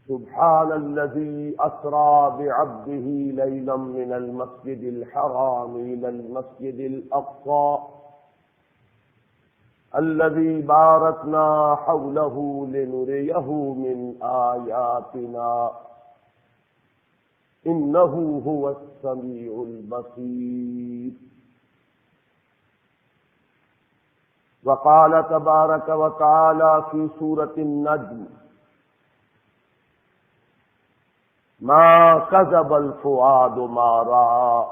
سبحان الذي أسرى بعبده ليلا من المسجد الحرام إلى المسجد الأقصى الذي باركنا حوله لنريه من آياتنا إنه هو السميع البصير. وقال تبارك وتعالى في سورة النجم: ما كذب الفؤاد ما رأى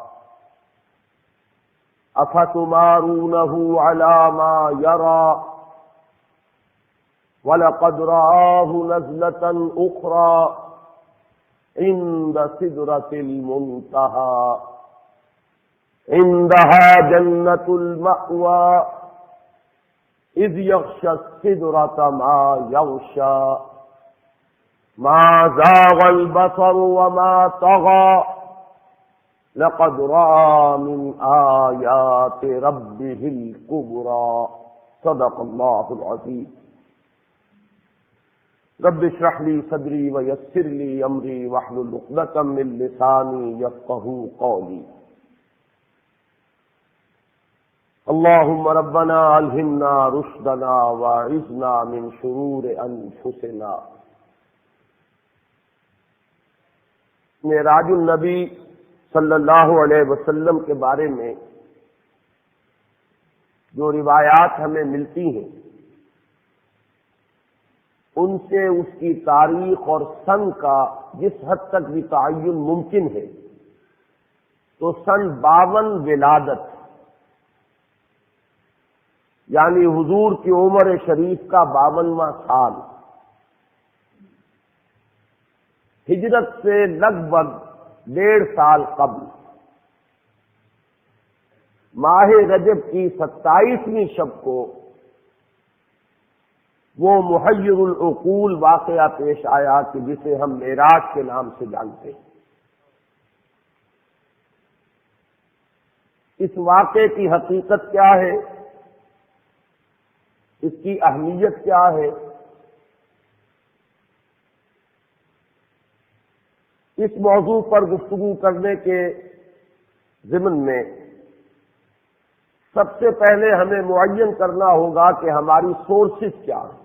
أفتمارونه على ما يرى ولقد رآه نزلة أخرى عند سدرة المنتهى عندها جنة المأوى إذ يغشى السدرة ما يغشى ما زاغ البصر وما طغى لقد رأى من آيات ربه الكبرى. صدق الله العظيم. رب اشرح لي صدري ويسر لي أمري واحلل عقدة من لساني يفقهوا قولي. اللهم ربنا ألهمنا رشدنا واعذنا من شرور أنفسنا. معراج النبی صلی اللہ علیہ وسلم کے بارے میں جو روایات ہمیں ملتی ہیں ان سے اس کی تاریخ اور سن کا جس حد تک بھی تعین ممکن ہے تو سن 52 ولادت یعنی حضور کی عمر شریف کا 52واں سال، ہجرت سے لگ بھگ 1.5 سال قبل ماہ رجب کی 27ویں شب کو وہ محیر العقول واقعہ پیش آیا کہ جسے ہم معراج کے نام سے جانتے ہیں۔ اس واقعے کی حقیقت کیا ہے، اس کی اہمیت کیا ہے، اس موضوع پر گفتگو کرنے کے ضمن میں سب سے پہلے ہمیں معین کرنا ہوگا کہ ہماری سورسز کیا ہیں۔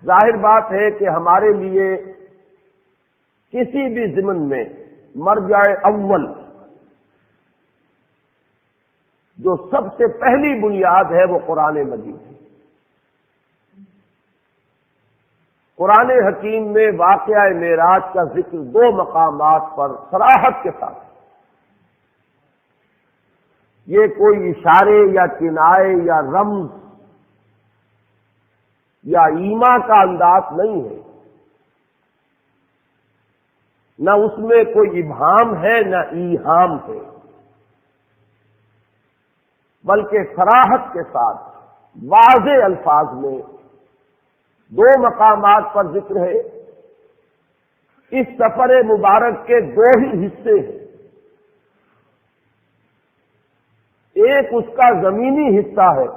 ظاہر بات ہے کہ ہمارے لیے کسی بھی ضمن میں مرجع اول جو سب سے پہلی بنیاد ہے وہ قرآن مجید ہے۔ قرآن حکیم میں واقعہ معراج کا ذکر 2 مقامات پر صراحت کے ساتھ، یہ کوئی اشارے یا کنائے یا رمز یا ایما کا انداز نہیں ہے، نہ اس میں کوئی ابہام ہے نہ ایہام ہے، بلکہ صراحت کے ساتھ واضح الفاظ میں 2 مقامات پر ذکر ہے۔ اس سفر مبارک کے 2 ہی حصے ہیں، ایک اس کا زمینی حصہ ہے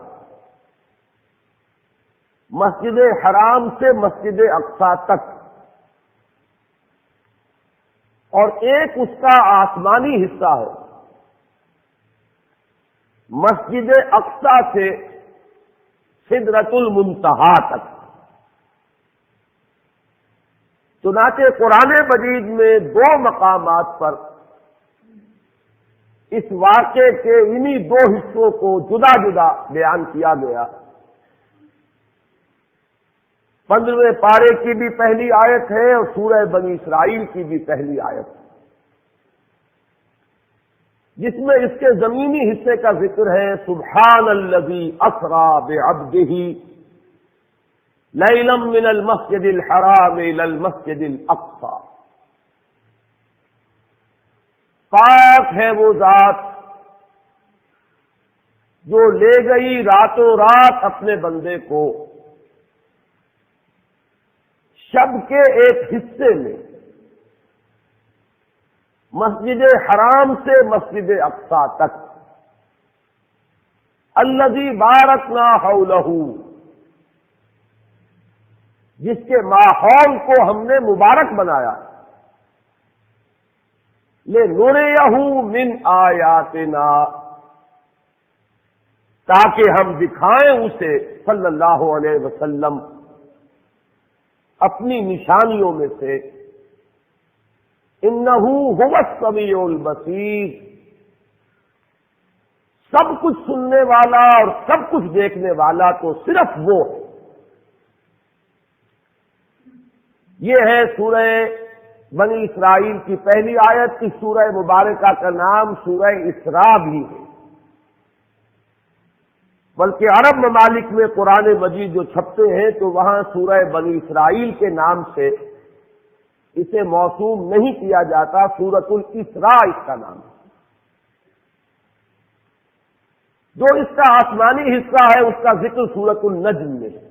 مسجد حرام سے مسجد اقصی تک، اور ایک اس کا آسمانی حصہ ہے مسجد اقصی سے سدرۃ المنتہا تک۔ چنانچہ قرآن مجید میں 2 مقامات پر اس واقعے کے انہی 2 حصوں کو جدا جدا بیان کیا گیا۔ 15ویں پارے کی بھی پہلی آیت ہے اور سورہ بنی اسرائیل کی بھی پہلی آیت ہے، جس میں اس کے زمینی حصے کا ذکر ہے: سبحان الذی اسری بعبدہ لیلا من المسجد الحرام الی المسجد الاقصی۔ پاک ہے وہ ذات جو لے گئی راتوں رات اپنے بندے کو شب کے ایک حصے میں مسجد حرام سے مسجد اقصی تک، الذی بارکنا حولہ، جس کے ماحول کو ہم نے مبارک بنایا، لِنُرِيَهُ مِنْ آیاتنا، تاکہ ہم دکھائیں اسے صلی اللہ علیہ وسلم اپنی نشانیوں میں سے، انہ هو السمیع البصیر، سب کچھ سننے والا اور سب کچھ دیکھنے والا تو صرف وہ ہے۔ یہ ہے سورہ بنی اسرائیل کی پہلی آیت۔ اس سورہ مبارکہ کا نام سورہ اسراء بھی ہے، بلکہ عرب ممالک میں قرآن مجید جو چھپتے ہیں تو وہاں سورہ بنی اسرائیل کے نام سے اسے موسوم نہیں کیا جاتا، سورۃ الاسراء اس کا نام ہے۔ جو اس کا آسمانی حصہ ہے اس کا ذکر سورۃ النجم میں ہے۔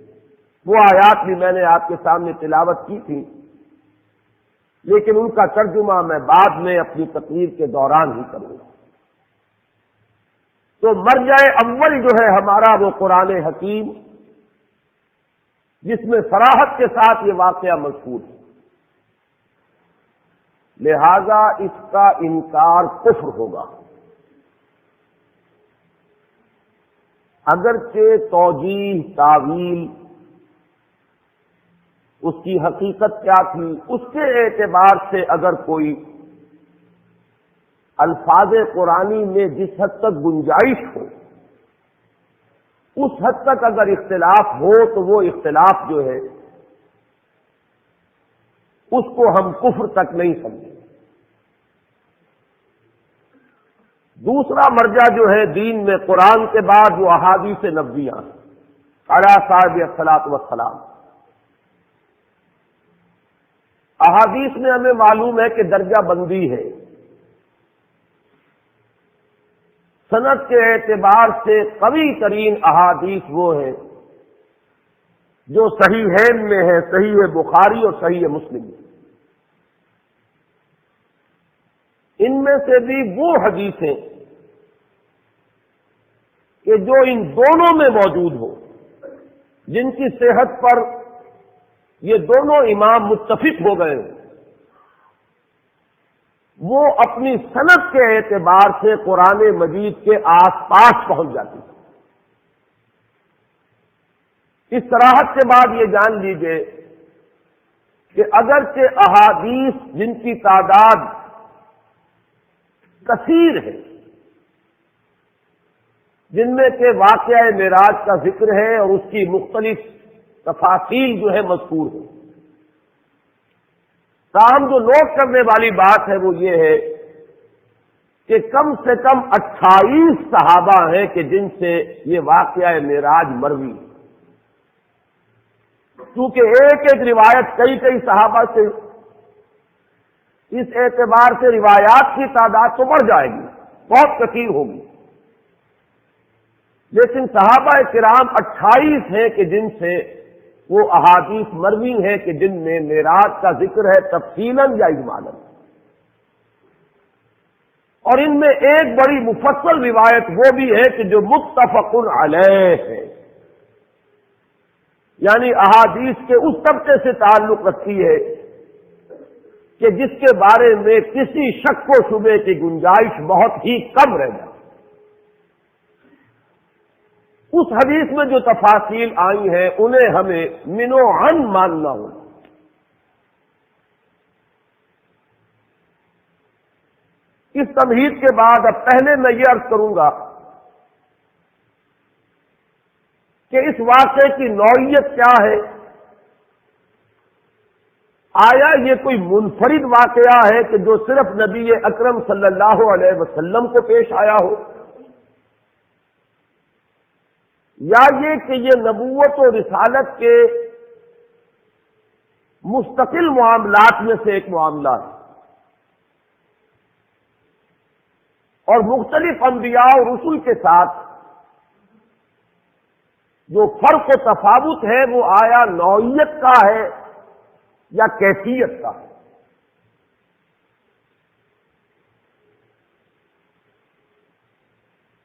وہ آیات بھی میں نے آپ کے سامنے تلاوت کی تھی، لیکن ان کا ترجمہ میں بعد میں اپنی تقریر کے دوران ہی کروں گا۔ تو مرجع اول جو ہے ہمارا وہ قرآن حکیم، جس میں صراحت کے ساتھ یہ واقعہ مذکور ہے، لہذا اس کا انکار کفر ہوگا۔ اگرچہ توجیہ، تعویل، اس کی حقیقت کیا تھی اس کے اعتبار سے اگر کوئی الفاظ قرآنی میں جس حد تک گنجائش ہو، اس حد تک اگر اختلاف ہو تو وہ اختلاف جو ہے اس کو ہم کفر تک نہیں سمجھیں۔ دوسرا مرجع جو ہے دین میں قرآن کے بعد وہ احادیث نبویہ علی صاحب الصلاۃ والسلام۔ احادیث میں ہمیں معلوم ہے کہ درجہ بندی ہے، سند کے اعتبار سے قوی ترین احادیث وہ ہیں جو صحیحین میں ہے، صحیح بخاری اور صحیح مسلم میں۔ ان میں سے بھی وہ حدیثیں کہ جو ان دونوں میں موجود ہو، جن کی صحت پر یہ دونوں امام متفق ہو گئے، وہ اپنی سند کے اعتبار سے قرآن مجید کے آس پاس پہنچ جاتی ہے۔ اس صراحت کے بعد یہ جان لیجئے کہ اگرچہ احادیث جن کی تعداد کثیر ہے، جن میں کہ واقعہ معراج کا ذکر ہے اور اس کی مختلف تفاصیل جو ہے مذکور ہے، تاہم جو نوٹ کرنے والی بات ہے وہ یہ ہے کہ کم سے کم 28 صحابہ ہیں کہ جن سے یہ واقعہ معراج مروی ہے۔ کیونکہ ایک ایک روایت کئی کئی صحابہ سے، اس اعتبار سے روایات کی تعداد تو بڑھ جائے گی، بہت کثیر ہوگی، لیکن صحابہ کرام 28 ہیں کہ جن سے وہ احادیث مروی ہیں کہ جن میں معراج کا ذکر ہے تفصیلاً یا اجمالاً۔ اور ان میں ایک بڑی مفصل روایت وہ بھی ہے کہ جو متفق علیہ ہے، یعنی احادیث کے اس طبقے سے تعلق رکھتی ہے کہ جس کے بارے میں کسی شک و شبے کی گنجائش بہت ہی کم رہ جائے۔ اس حدیث میں جو تفاصیل آئی ہیں انہیں ہمیں من و عن ماننا ہوگا۔ اس تمہید کے بعد اب پہلے میں یہ عرض کروں گا کہ اس واقعے کی نوعیت کیا ہے۔ آیا یہ کوئی منفرد واقعہ ہے کہ جو صرف نبی اکرم صلی اللہ علیہ وسلم کو پیش آیا ہو، یا یہ کہ یہ نبوت و رسالت کے مستقل معاملات میں سے ایک معاملہ ہے، اور مختلف انبیاء اور رسل کے ساتھ جو فرق و تفاوت ہے وہ آیا نوعیت کا ہے یا کیفیت کا ہے۔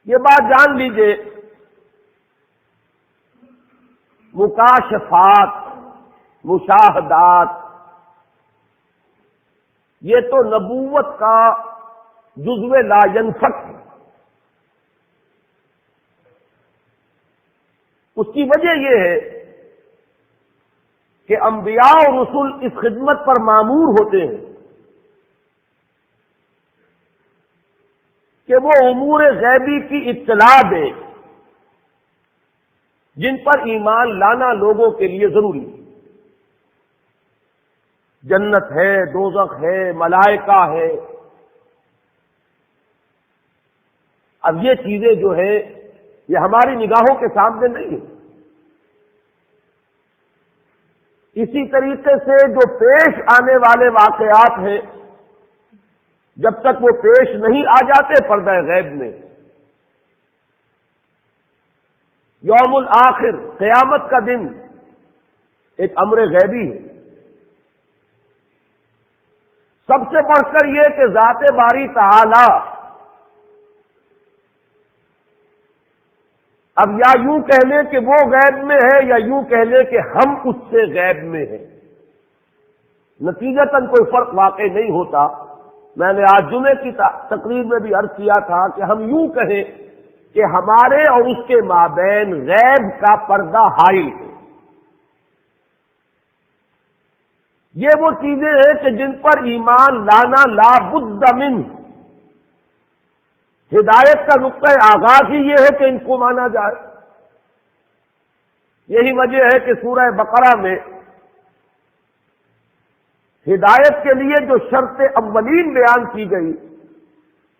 یہ بات جان لیجئے، مکاشفات مشاہدات، یہ تو نبوت کا جزو لا ینفک ہے۔ اس کی وجہ یہ ہے کہ انبیاء اور رسول اس خدمت پر مامور ہوتے ہیں کہ وہ امور غیبی کی اطلاع دیں جن پر ایمان لانا لوگوں کے لیے ضروری ہے۔ جنت ہے، دوزخ ہے، ملائکہ ہے۔ اب یہ چیزیں جو ہے یہ ہماری نگاہوں کے سامنے نہیں ہے۔ اسی طریقے سے جو پیش آنے والے واقعات ہیں جب تک وہ پیش نہیں آ جاتے پردہ غیب میں، یوم الآخر قیامت کا دن ایک امر غیبی ہے۔ سب سے بڑھ کر یہ کہ ذات باری تعالی اب یا یوں کہہ لیں کہ وہ غیب میں ہے یا یوں کہہ لیں کہ ہم اس سے غیب میں ہیں، نتیجتاً کوئی فرق واقع نہیں ہوتا۔ میں نے آج جمعے کی تقریر میں بھی عرض کیا تھا کہ ہم یوں کہیں کہ ہمارے اور اس کے مابین غیب کا پردہ حائل ہے۔ یہ وہ چیزیں ہیں کہ جن پر ایمان لانا لا بد من، ہدایت کا نقطہ آغاز ہی یہ ہے کہ ان کو مانا جائے۔ یہی وجہ ہے کہ سورہ بقرہ میں ہدایت کے لیے جو شرط اولین بیان کی گئی،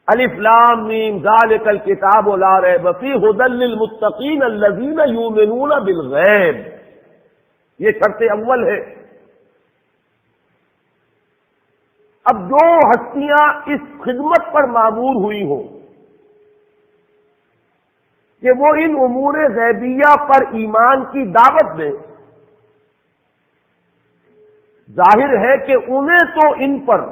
الف لام میم ذالک الکتاب لا ریب فیہ ھدی للمتقین الذین یؤمنون بالغیب، یہ شرط اول ہے۔ اب جو ہستیاں اس خدمت پر مامور ہوئی ہوں کہ وہ ان امور غیبیہ پر ایمان کی دعوت دیں، ظاہر ہے کہ انہیں تو ان پر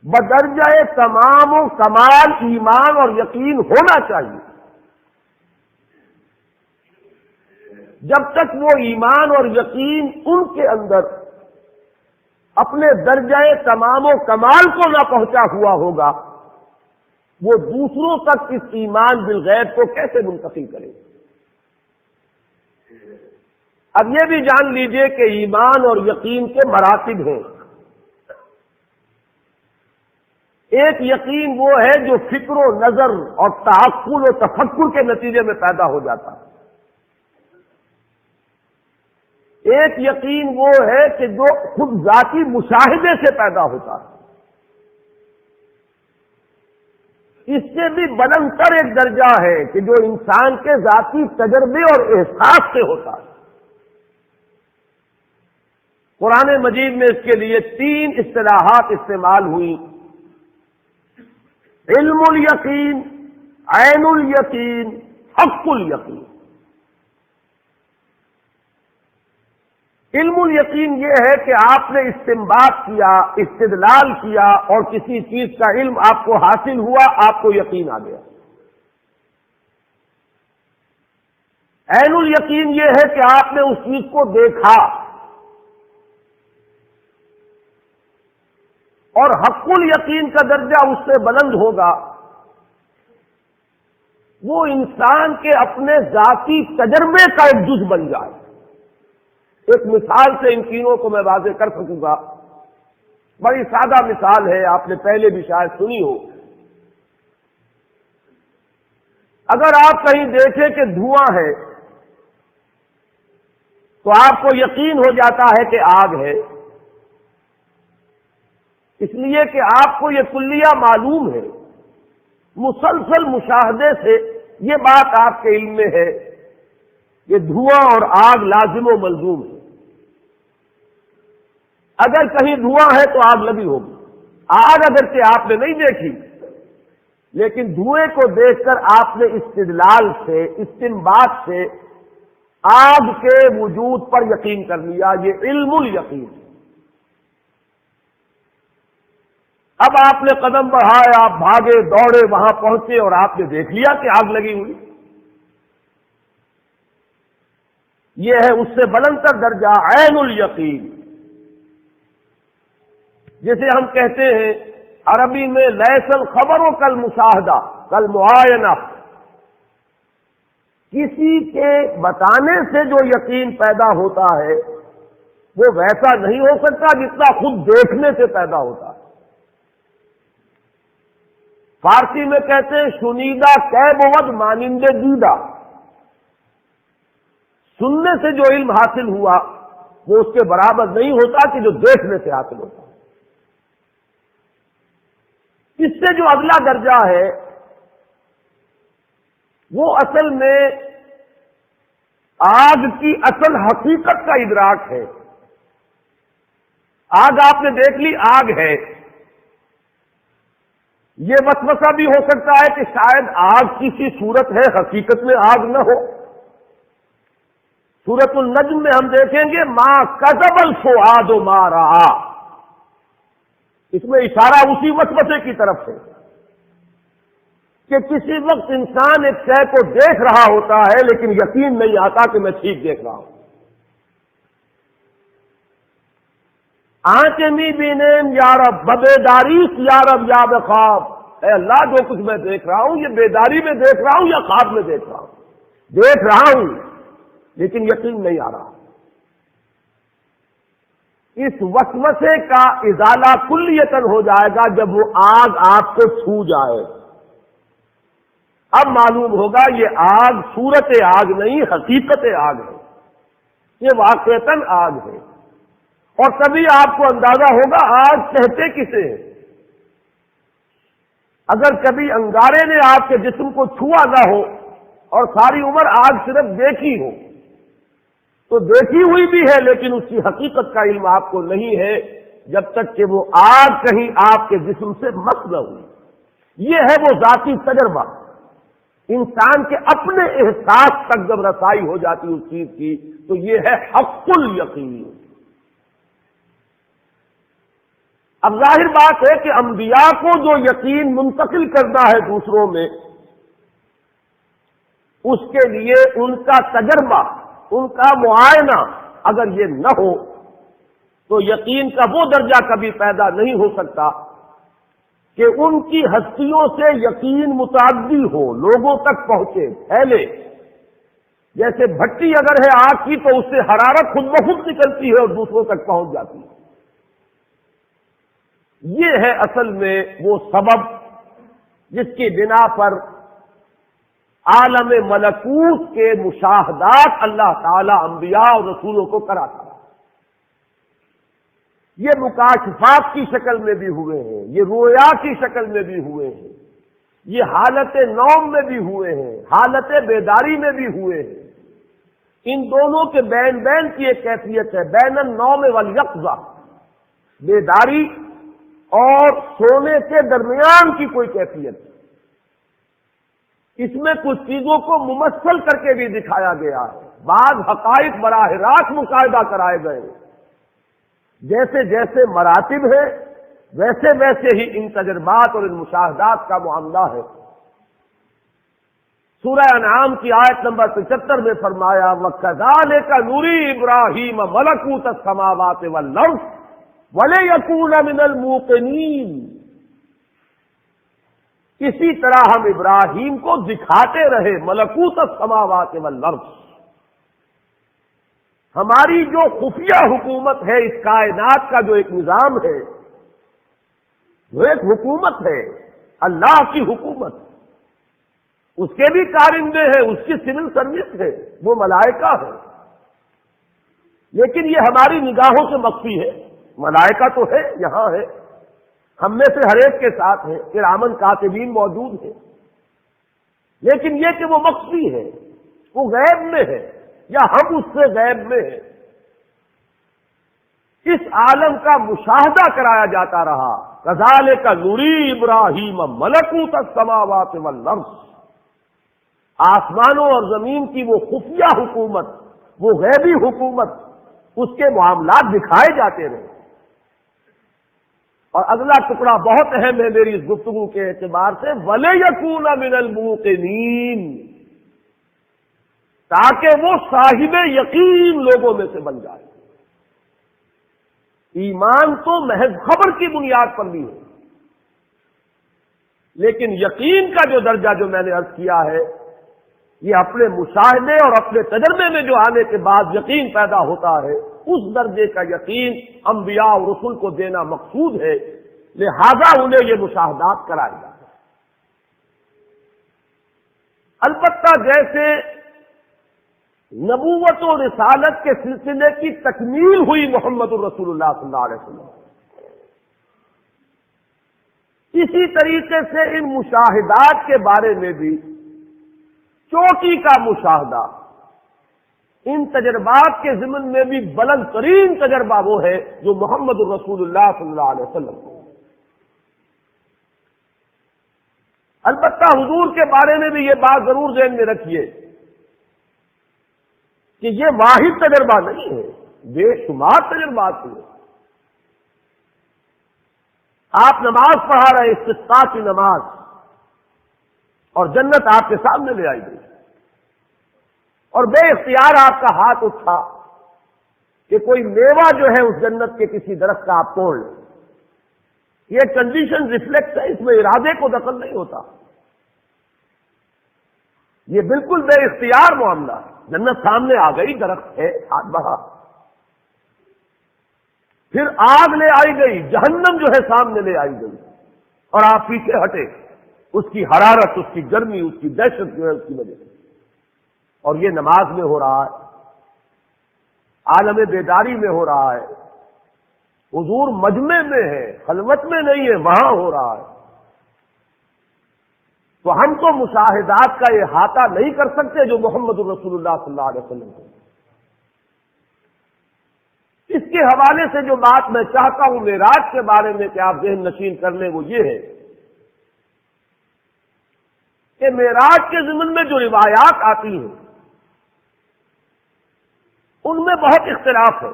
بدرجہ تمام و کمال ایمان اور یقین ہونا چاہیے۔ جب تک وہ ایمان اور یقین ان کے اندر اپنے درجہ تمام و کمال کو نہ پہنچا ہوا ہوگا، وہ دوسروں تک اس ایمان بالغیب کو کیسے منتقل کرے؟ اب یہ بھی جان لیجئے کہ ایمان اور یقین کے مراتب ہیں۔ ایک یقین وہ ہے جو فکر و نظر اور تعقل و تفکر کے نتیجے میں پیدا ہو جاتا ہے۔ ایک یقین وہ ہے کہ جو خود ذاتی مشاہدے سے پیدا ہوتا ہے۔ اس سے بھی بلند تر ایک درجہ ہے کہ جو انسان کے ذاتی تجربے اور احساس سے ہوتا ہے۔ قرآن مجید میں اس کے لیے 3 اصطلاحات استعمال ہوئی: علم الیقین، عین الیقین، حق الیقین۔ علم الیقین یہ ہے کہ آپ نے استنباط کیا، استدلال کیا اور کسی چیز کا علم آپ کو حاصل ہوا، آپ کو یقین آ گیا۔ عین الیقین یہ ہے کہ آپ نے اس چیز کو دیکھا، اور حق الیقین کا درجہ اس سے بلند ہوگا، وہ انسان کے اپنے ذاتی تجربے کا ایک جز بن جائے۔ ایک مثال سے ان تینوں کو میں واضح کر سکوں گا۔ بڑی سادہ مثال ہے، آپ نے پہلے بھی شاید سنی ہو۔ اگر آپ کہیں دیکھیں کہ دھواں ہے تو آپ کو یقین ہو جاتا ہے کہ آگ ہے، اس لیے کہ آپ کو یہ کلیہ معلوم ہے، مسلسل مشاہدے سے یہ بات آپ کے علم میں ہے کہ دھواں اور آگ لازم و ملزوم ہے۔ اگر کہیں دھواں ہے تو آگ لگی ہوگی۔ آگ اگرچہ آپ نے نہیں دیکھی، لیکن دھوئیں کو دیکھ کر آپ نے استدلال سے، استنباط سے آگ کے وجود پر یقین کر لیا۔ یہ علم الیقین۔ اب آپ نے قدم بڑھائے، آپ بھاگے دوڑے، وہاں پہنچے اور آپ نے دیکھ لیا کہ آگ لگی ہوئی۔ یہ ہے اس سے بلندتر درجہ عین الیقین، جسے ہم کہتے ہیں عربی میں لیس الخبر کالمشاہدہ کالمعائنہ، کسی کے بتانے سے جو یقین پیدا ہوتا ہے وہ ویسا نہیں ہو سکتا جتنا خود دیکھنے سے پیدا ہوتا ہے۔ فارسی میں کہتے ہیں شنیدہ کہ بود مانند دیدہ، سننے سے جو علم حاصل ہوا وہ اس کے برابر نہیں ہوتا کہ جو دیکھنے سے حاصل ہوتا ہے۔ اس سے جو اگلا درجہ ہے وہ اصل میں آگ کی اصل حقیقت کا ادراک ہے۔ آگ آپ نے دیکھ لی، آگ ہے، یہ وسوسہ بھی ہو سکتا ہے کہ شاید آگ کسی صورت ہے، حقیقت میں آگ نہ ہو۔ سورۃ النجم میں ہم دیکھیں گے ما کذب الفؤاد ما رأى، اس میں اشارہ اسی وسوسے کی طرف ہے کہ کسی وقت انسان ایک شے کو دیکھ رہا ہوتا ہے لیکن یقین نہیں آتا کہ میں ٹھیک دیکھ رہا ہوں۔ آنکھیں نہیں بینیم یا رب ببیداریس یا رب یا بخواب، اے اللہ جو کچھ میں دیکھ رہا ہوں یہ بیداری میں دیکھ رہا ہوں یا خواب میں دیکھ رہا ہوں، دیکھ رہا ہوں لیکن یقین نہیں آ رہا۔ اس وسوسے کا ازالہ کلیتاً ہو جائے گا جب وہ آگ آپ کو چھو جائے، اب معلوم ہوگا یہ آگ صورت آگ نہیں حقیقت آگ ہے، یہ واقعتاً آگ ہے، اور تبھی آپ کو اندازہ ہوگا آگ کہتے کسے ہیں۔ اگر کبھی انگارے نے آپ کے جسم کو چھوا نہ ہو اور ساری عمر آگ صرف دیکھی ہو تو دیکھی ہوئی بھی ہے لیکن اس کی حقیقت کا علم آپ کو نہیں ہے جب تک کہ وہ آگ کہیں آپ کے جسم سے مس نہ ہوئی۔ یہ ہے وہ ذاتی تجربہ، انسان کے اپنے احساس تک جب رسائی ہو جاتی اس چیز کی تو یہ ہے حق الیقین۔ اب ظاہر بات ہے کہ انبیاء کو جو یقین منتقل کرنا ہے دوسروں میں، اس کے لیے ان کا تجربہ، ان کا معائنہ اگر یہ نہ ہو تو یقین کا وہ درجہ کبھی پیدا نہیں ہو سکتا کہ ان کی ہستیوں سے یقین متعدی ہو، لوگوں تک پہنچے، پھیلے۔ جیسے بھٹی اگر ہے آگ کی تو اس سے حرارت خود بخود نکلتی ہے اور دوسروں تک پہنچ جاتی ہے۔ یہ ہے اصل میں وہ سبب جس کی بنا پر عالم ملکوت کے مشاہدات اللہ تعالی انبیاء اور رسولوں کو کراتا رہا۔ یہ مکاشفات کی شکل میں بھی ہوئے ہیں، یہ رویا کی شکل میں بھی ہوئے ہیں، یہ حالت نوم میں بھی ہوئے ہیں، حالت بیداری میں بھی ہوئے ہیں۔ ان دونوں کے بین بین کی ایک کیفیت ہے، بین النوم والیقظہ، بیداری اور سونے کے درمیان کی کوئی کیفیت۔ اس میں کچھ چیزوں کو ممثل کر کے بھی دکھایا گیا ہے، بعض حقائق براہ راست مشاہدہ کرائے گئے، جیسے جیسے مراتب ہے ویسے ویسے ہی ان تجربات اور ان مشاہدات کا معاملہ ہے۔ سورہ انعام کی آیت نمبر 75 میں فرمایا وَكَذَلِكَ نُرِي إِبْرَاهِيمَ مَلَكُوتَ السَّمَاوَاتِ وَالْأَرْضِ وَلِيَكُونَ مِنَ الْمُوقِنِينَ، اسی طرح ہم ابراہیم کو دکھاتے رہے ملکوت السماوات والارض، ہماری جو خفیہ حکومت ہے اس کائنات کا جو ایک نظام ہے وہ ایک حکومت ہے، اللہ کی حکومت، اس کے بھی کارندے ہیں، اس کی سول سروس ہے، وہ ملائکہ ہے، لیکن یہ ہماری نگاہوں سے مخفی ہے۔ ملائکہ تو ہے، یہاں ہے، ہم میں سے ہر ایک کے ساتھ ہے، کرامن کاتبین موجود ہیں، لیکن یہ کہ وہ مخفی ہے، وہ غیب میں ہے یا ہم اس سے غیب میں ہیں۔ اس عالم کا مشاہدہ کرایا جاتا رہا۔ کذالک نری ابراہیم ملکوت السماوات والارض، آسمانوں اور زمین کی وہ خفیہ حکومت، وہ غیبی حکومت، اس کے معاملات دکھائے جاتے رہے۔ اور اگلا ٹکڑا بہت اہم ہے میری اس گفتگو کے اعتبار سے، وَلِيَكُونَ مِنَ الْمُوقِنِينَ، تاکہ وہ صاحب یقین لوگوں میں سے بن جائے۔ ایمان تو محض خبر کی بنیاد پر بھی ہے، لیکن یقین کا جو درجہ جو میں نے عرض کیا ہے، یہ اپنے مشاہدے اور اپنے تجربے میں جو آنے کے بعد یقین پیدا ہوتا ہے، اس درجے کا یقین انبیاء اور رسل کو دینا مقصود ہے، لہذا انہیں یہ مشاہدات کرائے جاتے ہیں۔ البتہ جیسے نبوت و رسالت کے سلسلے کی تکمیل ہوئی محمد الرسول اللہ صلی اللہ علیہ وسلم، اسی طریقے سے ان مشاہدات کے بارے میں بھی چوٹی کا مشاہدہ، ان تجربات کے ضمن میں بھی بلند ترین تجربہ وہ ہے جو محمد الرسول اللہ صلی اللہ علیہ وسلم کو۔ البتہ حضور کے بارے میں بھی یہ بات ضرور ذہن میں رکھیے کہ یہ واحد تجربہ نہیں ہے، بے شمار تجربات ہوئے۔ آپ نماز پڑھا رہے، استسقاء کی نماز، اور جنت آپ کے سامنے لے آئی گئی، اور بے اختیار آپ کا ہاتھ اٹھا کہ کوئی میوہ جو ہے اس جنت کے کسی درخت کا آپ توڑ لیں۔ یہ کنڈیشن ریفلیکس ہے، اس میں ارادے کو دخل نہیں ہوتا، یہ بالکل بے اختیار معاملہ ہے۔ جنت سامنے آ گئی، درخت ہے، ہاتھ بڑھا، پھر آگ لے آئی گئی، جہنم جو ہے سامنے لے آئی گئی، اور آپ پیچھے ہٹے، اس کی حرارت، اس کی گرمی، اس کی دہشت جو ہے اس کی وجہ سے۔ اور یہ نماز میں ہو رہا ہے، عالم بیداری میں ہو رہا ہے، حضور مجمع میں ہے، خلوت میں نہیں ہے، وہاں ہو رہا ہے۔ تو ہم تو مشاہدات کا احاطہ نہیں کر سکتے جو محمد الرسول اللہ صلی اللہ علیہ وسلم کو۔ اس کے حوالے سے جو بات میں چاہتا ہوں معراج کے بارے میں کہ آپ ذہن نشین کر لیں، وہ یہ ہے کہ معراج کے ضمن میں جو روایات آتی ہیں ان میں بہت اختلاف ہے۔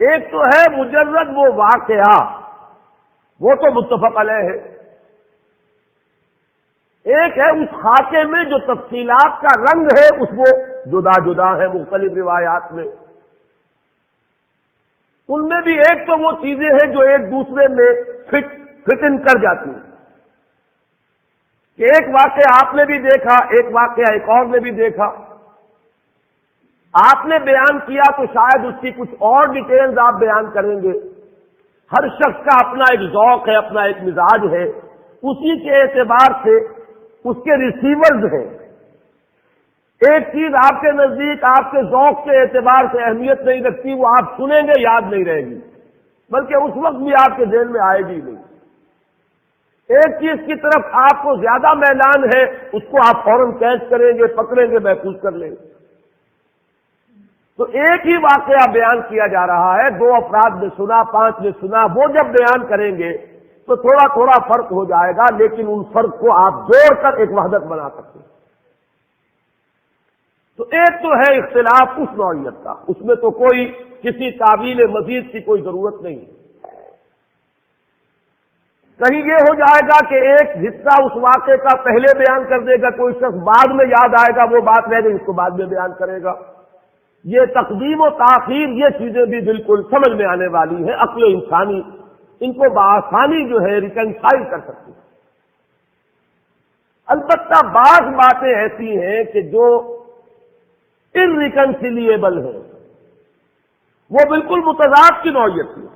ایک تو ہے مجرد وہ واقعہ، وہ تو متفق علیہ ہے، ایک ہے اس خاکے میں جو تفصیلات کا رنگ ہے، اس وہ جدا جدا ہے مختلف روایات میں۔ ان میں بھی ایک تو وہ چیزیں ہیں جو ایک دوسرے میں فٹ ان کر جاتی ہیں، کہ ایک واقعہ آپ نے بھی دیکھا، ایک واقعہ ایک اور نے بھی دیکھا، آپ نے بیان کیا تو شاید اس کی کچھ اور ڈیٹیلز آپ بیان کریں گے۔ ہر شخص کا اپنا ایک ذوق ہے، اپنا ایک مزاج ہے، اسی کے اعتبار سے اس کے ریسیورز ہیں۔ ایک چیز آپ کے نزدیک آپ کے ذوق کے اعتبار سے اہمیت نہیں رکھتی، وہ آپ سنیں گے یاد نہیں رہے گی، بلکہ اس وقت بھی آپ کے ذہن میں آئے گی نہیں۔ ایک چیز کی طرف آپ کو زیادہ میلان ہے، اس کو آپ فوراً کیچ کریں گے، پکڑیں گے، محفوظ کر لیں گے۔ تو ایک ہی واقعہ بیان کیا جا رہا ہے، 2 افراد نے سنا، 5 نے سنا، وہ جب بیان کریں گے تو تھوڑا تھوڑا فرق ہو جائے گا، لیکن ان فرق کو آپ جوڑ کر ایک وحدت بنا سکتے ہیں۔ تو ایک تو ہے اختلاف اس نوعیت کا، اس میں تو کوئی کسی تعویل مزید کی کوئی ضرورت نہیں۔ کہیں یہ ہو جائے گا کہ ایک حصہ اس واقعے کا پہلے بیان کر دے گا، کوئی شخص بعد میں یاد آئے گا، وہ بات رہ گئی، اس کو بعد میں بیان کرے گا۔ یہ تقدیم و تاخیر، یہ چیزیں بھی بالکل سمجھ میں آنے والی ہیں، عقل انسانی ان کو بآسانی جو ہے ریکنسائل کر سکتی ہے۔ البتہ بعض باتیں ایسی ہیں کہ جو انریکنسیلیبل ہیں، وہ بالکل متضاد کی نوعیت کی۔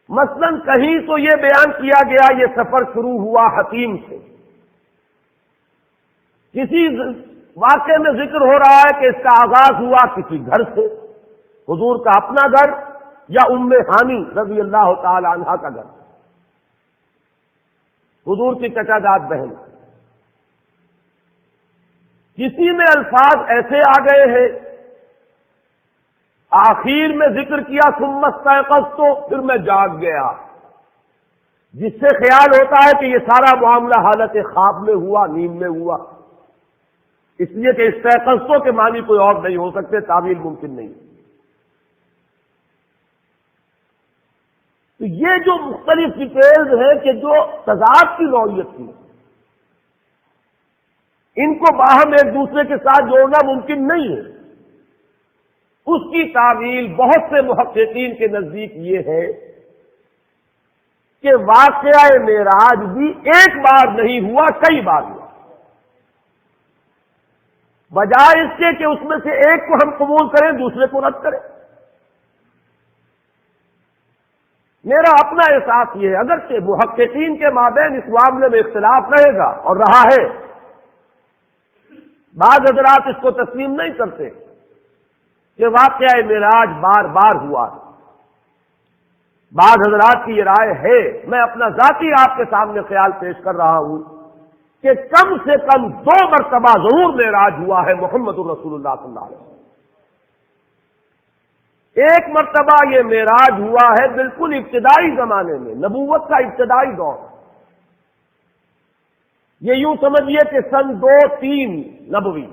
مثلا کہیں تو یہ بیان کیا گیا یہ سفر شروع ہوا حتیم سے، کسی واقعے میں ذکر ہو رہا ہے کہ اس کا آغاز ہوا کسی گھر سے، حضور کا اپنا گھر یا ام ہانی رضی اللہ تعالی عنہا کا گھر، حضور کی چچا زاد بہن۔ کسی میں الفاظ ایسے آ گئے ہیں، آخر میں ذکر کیا ثم استيقظت، تو پھر میں جاگ گیا، جس سے خیال ہوتا ہے کہ یہ سارا معاملہ حالت خواب میں ہوا، نیند میں ہوا، اس لیے کہ استيقظت کے معنی کوئی اور نہیں ہو سکتے، تعویل ممکن نہیں۔ تو یہ جو مختلف ڈیٹیلز ہیں کہ جو تضاد کی نوعیت کی، ان کو باہم ایک دوسرے کے ساتھ جوڑنا ممکن نہیں ہے۔ اس کی تعویل بہت سے محققین کے نزدیک یہ ہے کہ واقعہ معراج بھی ایک بار نہیں ہوا، کئی بار ہوا۔ بجائے اس کے کہ اس میں سے ایک کو ہم قبول کریں دوسرے کو رد کریں۔ میرا اپنا احساس یہ ہے، اگرچہ محققین کے مابین اس معاملے میں اختلاف رہے گا اور رہا ہے، بعض حضرات اس کو تسلیم نہیں کرتے کہ واقعہ معراج بار بار ہوا ہے۔ بعض حضرات کی یہ رائے ہے، میں اپنا ذاتی آپ کے سامنے خیال پیش کر رہا ہوں کہ کم سے کم 2 مرتبہ ضرور معراج ہوا ہے محمد الرسول اللہ صلی اللہ علیہ وسلم۔ ایک مرتبہ یہ معراج ہوا ہے بالکل ابتدائی زمانے میں، نبوت کا ابتدائی دور۔ یہ یوں سمجھیے کہ سن 2-3 نبوی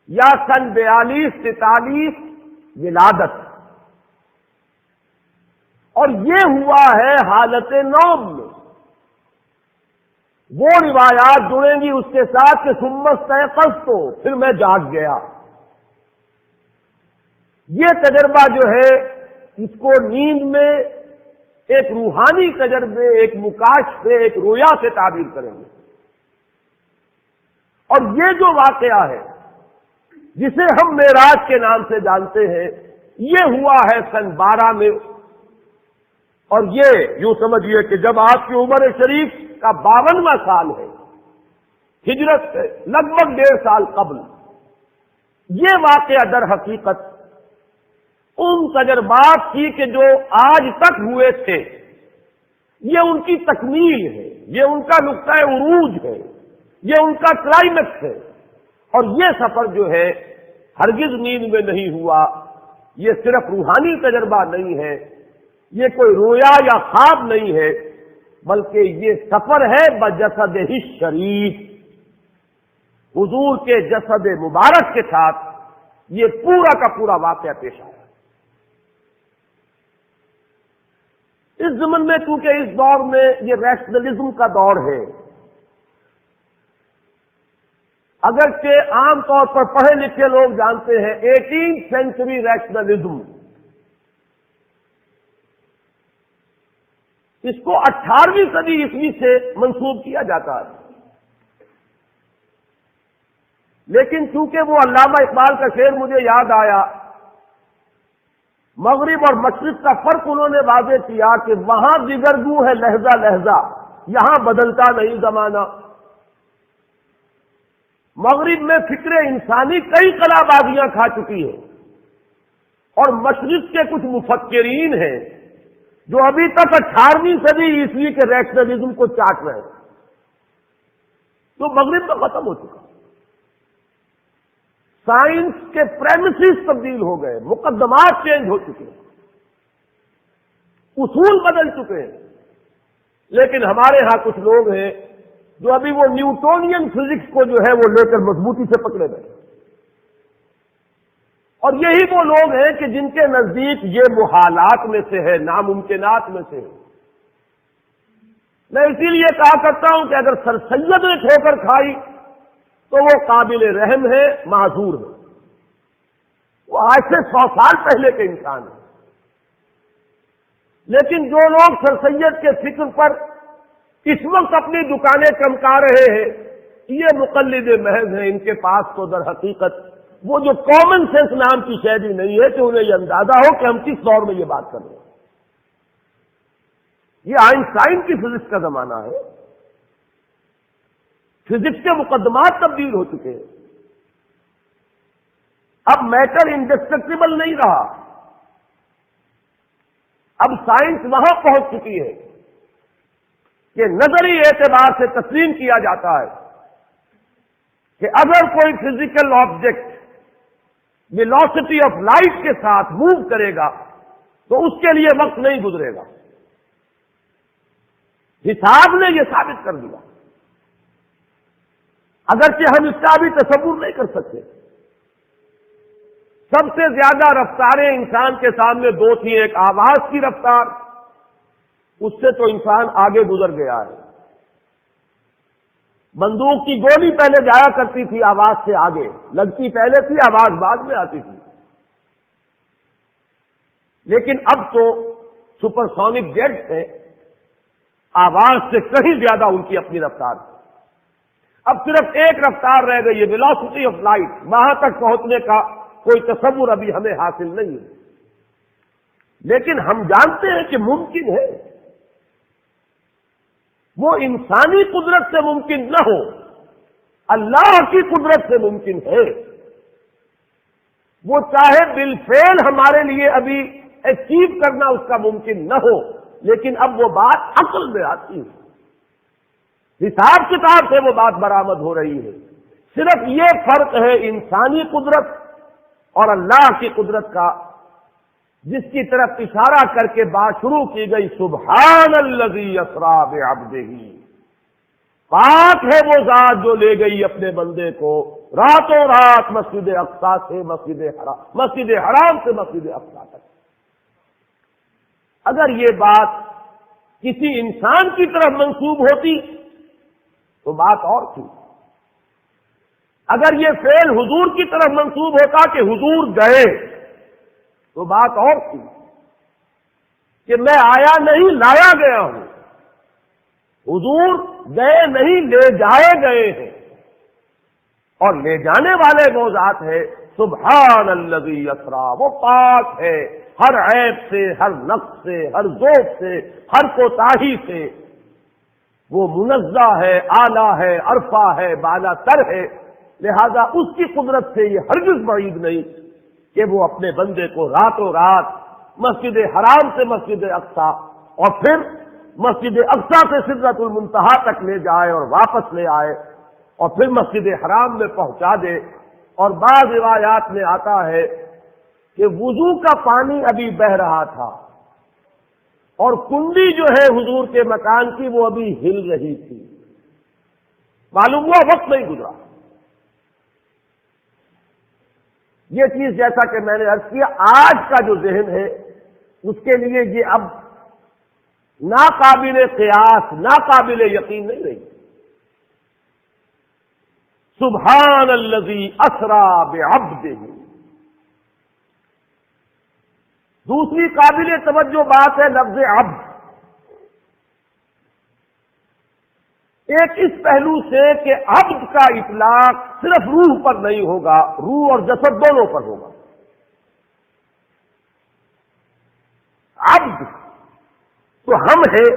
یا سن 42-43 ولادت، اور یہ ہوا ہے حالت نوم میں۔ وہ روایات جڑیں گی اس کے ساتھ کہ ثم استيقظت، پھر میں جاگ گیا۔ یہ تجربہ جو ہے اس کو نیند میں ایک روحانی تجربے، ایک مکاشفے، ایک رویا سے تعبیر کریں گے۔ اور یہ جو واقعہ ہے جسے ہم معراج کے نام سے جانتے ہیں، یہ ہوا ہے سن 12 میں، اور یہ یوں سمجھیے کہ جب آپ کی عمر شریف کا 52واں سال ہے، ہجرت سے لگ بھگ 1.5 سال قبل۔ یہ واقعہ در حقیقت ان تجربات کی کہ جو آج تک ہوئے تھے، یہ ان کی تکمیل ہے، یہ ان کا نقطہ عروج ہے، یہ ان کا کلائمیکس ہے۔ اور یہ سفر جو ہے ہرگز نیند میں نہیں ہوا، یہ صرف روحانی تجربہ نہیں ہے، یہ کوئی رویا یا خواب نہیں ہے، بلکہ یہ سفر ہے بجسدہ شریف، حضور کے جسد مبارک کے ساتھ یہ پورا کا پورا واقعہ پیش آیا۔ اس ضمن میں چونکہ اس دور میں یہ ریشنلزم کا دور ہے، اگرچہ عام طور پر پڑھے لکھے لوگ جانتے ہیں 18 سینچری ریشنلزم، اس کو 18ویں صدی عیسوی سے منسوب کیا جاتا ہے، لیکن چونکہ وہ علامہ اقبال کا شعر مجھے یاد آیا، مغرب اور مشرق کا فرق انہوں نے واضح کیا کہ وہاں دیگرگوں ہے لہجہ لہجہ، یہاں بدلتا نہیں زمانہ۔ مغرب میں فکر انسانی کئی قلابازیاں کھا چکی ہے، اور مشرق کے کچھ مفکرین ہیں جو ابھی تک 18ویں صدی عیسوی کے ریشنلزم کو چاٹ رہے ہیں، تو مغرب میں ختم ہو چکا۔ سائنس کے پریمیسز تبدیل ہو گئے، مقدمات چینج ہو چکے ہیں، اصول بدل چکے ہیں، لیکن ہمارے ہاں کچھ لوگ ہیں جو ابھی وہ نیوٹونین فزکس کو جو ہے وہ لے کر مضبوطی سے پکڑے گئے، اور یہی وہ لوگ ہیں کہ جن کے نزدیک یہ محالات میں سے ہے، ناممکنات میں سے ہے۔ میں اسی لیے کہا کرتا ہوں کہ اگر سر سید نے ٹھوکر کھائی تو وہ قابل رحم ہے، معذور ہے، وہ آج سے 100 سال پہلے کے انسان ہیں۔ لیکن جو لوگ سر سید کے فکر پر اس وقت اپنی دکانیں چمکا رہے ہیں، یہ مقلد محض ہیں، ان کے پاس تو در حقیقت وہ جو کامن سینس نام کی شے بھی نہیں ہے کہ انہیں یہ اندازہ ہو کہ ہم کس دور میں یہ بات کر رہے ہیں۔ یہ آئنسٹائن کی فزکس کا زمانہ ہے، فزکس کے مقدمات تبدیل ہو چکے ہیں، اب میٹر انڈسٹرکٹیبل نہیں رہا، اب سائنس وہاں پہنچ چکی ہے کہ نظری اعتبار سے تسلیم کیا جاتا ہے کہ اگر کوئی physical object velocity of light کے ساتھ موو کرے گا تو اس کے لیے وقت نہیں گزرے گا۔ حساب نے یہ ثابت کر دیا، اگرچہ ہم اس کا بھی تصور نہیں کر سکتے۔ سب سے زیادہ رفتاریں انسان کے سامنے دو تھیں، ایک آواز کی رفتار، اس سے تو انسان آگے گزر گیا ہے، بندوق کی گولی پہلے جایا کرتی تھی آواز سے آگے، لگتی پہلے تھی، آواز بعد میں آتی تھی، لیکن اب تو سپر سونک جیٹ ہے، آواز سے کہیں زیادہ ان کی اپنی رفتار ہے۔ اب صرف ایک رفتار رہ گئی ہے، ویلوسٹی آف لائٹ، وہاں تک پہنچنے کا کوئی تصور ابھی ہمیں حاصل نہیں ہے، لیکن ہم جانتے ہیں کہ ممکن ہے۔ وہ انسانی قدرت سے ممکن نہ ہو، اللہ کی قدرت سے ممکن ہے۔ وہ چاہے بالفعل ہمارے لیے ابھی اچیو کرنا اس کا ممکن نہ ہو، لیکن اب وہ بات عقل میں آتی ہے، حساب کتاب سے وہ بات برآمد ہو رہی ہے۔ صرف یہ فرق ہے انسانی قدرت اور اللہ کی قدرت کا، جس کی طرف اشارہ کر کے بات شروع کی گئی، سبحان الذی اسری بعبدہ، پاک ہے وہ ذات جو لے گئی اپنے بندے کو راتوں رات مسجد اقصی سے مسجد حرام سے مسجد اقصی تک۔ اگر یہ بات کسی انسان کی طرف منسوب ہوتی تو بات اور تھی، اگر یہ فعل حضور کی طرف منسوب ہوتا کہ حضور گئے تو بات اور تھی کہ میں آیا نہیں لایا گیا ہوں، حضور گئے نہیں لے جائے گئے ہیں، اور لے جانے والے وہ ذات ہے سبحان الذی اسری، وہ پاک ہے ہر عیب سے، ہر نقص سے، ہر ذوق سے، ہر کوتاہی سے، وہ منزہ ہے، اعلیٰ ہے، عرفہ ہے، بالا تر ہے، لہذا اس کی قدرت سے یہ ہرگز بعید نہیں کہ وہ اپنے بندے کو راتوں رات مسجد حرام سے مسجد اقصی اور پھر مسجد اقصی سے سدرۃ المنتہا تک لے جائے اور واپس لے آئے اور پھر مسجد حرام میں پہنچا دے۔ اور بعض روایات میں آتا ہے کہ وضو کا پانی ابھی بہ رہا تھا اور کنڈی جو ہے حضور کے مکان کی وہ ابھی ہل رہی تھی، معلوم ہوا وقت نہیں گزرا۔ یہ چیز جیسا کہ میں نے عرض کیا، آج کا جو ذہن ہے اس کے لیے یہ اب ناقابل قیاس، ناقابل یقین نہیں رہی۔ سبحان الذی اسری بعبدہ۔ دوسری قابل توجہ بات ہے لفظ عبد، ایک اس پہلو سے کہ عبد کا اطلاق صرف روح پر نہیں ہوگا، روح اور جسد دونوں پر ہوگا۔ عبد تو ہم ہیں،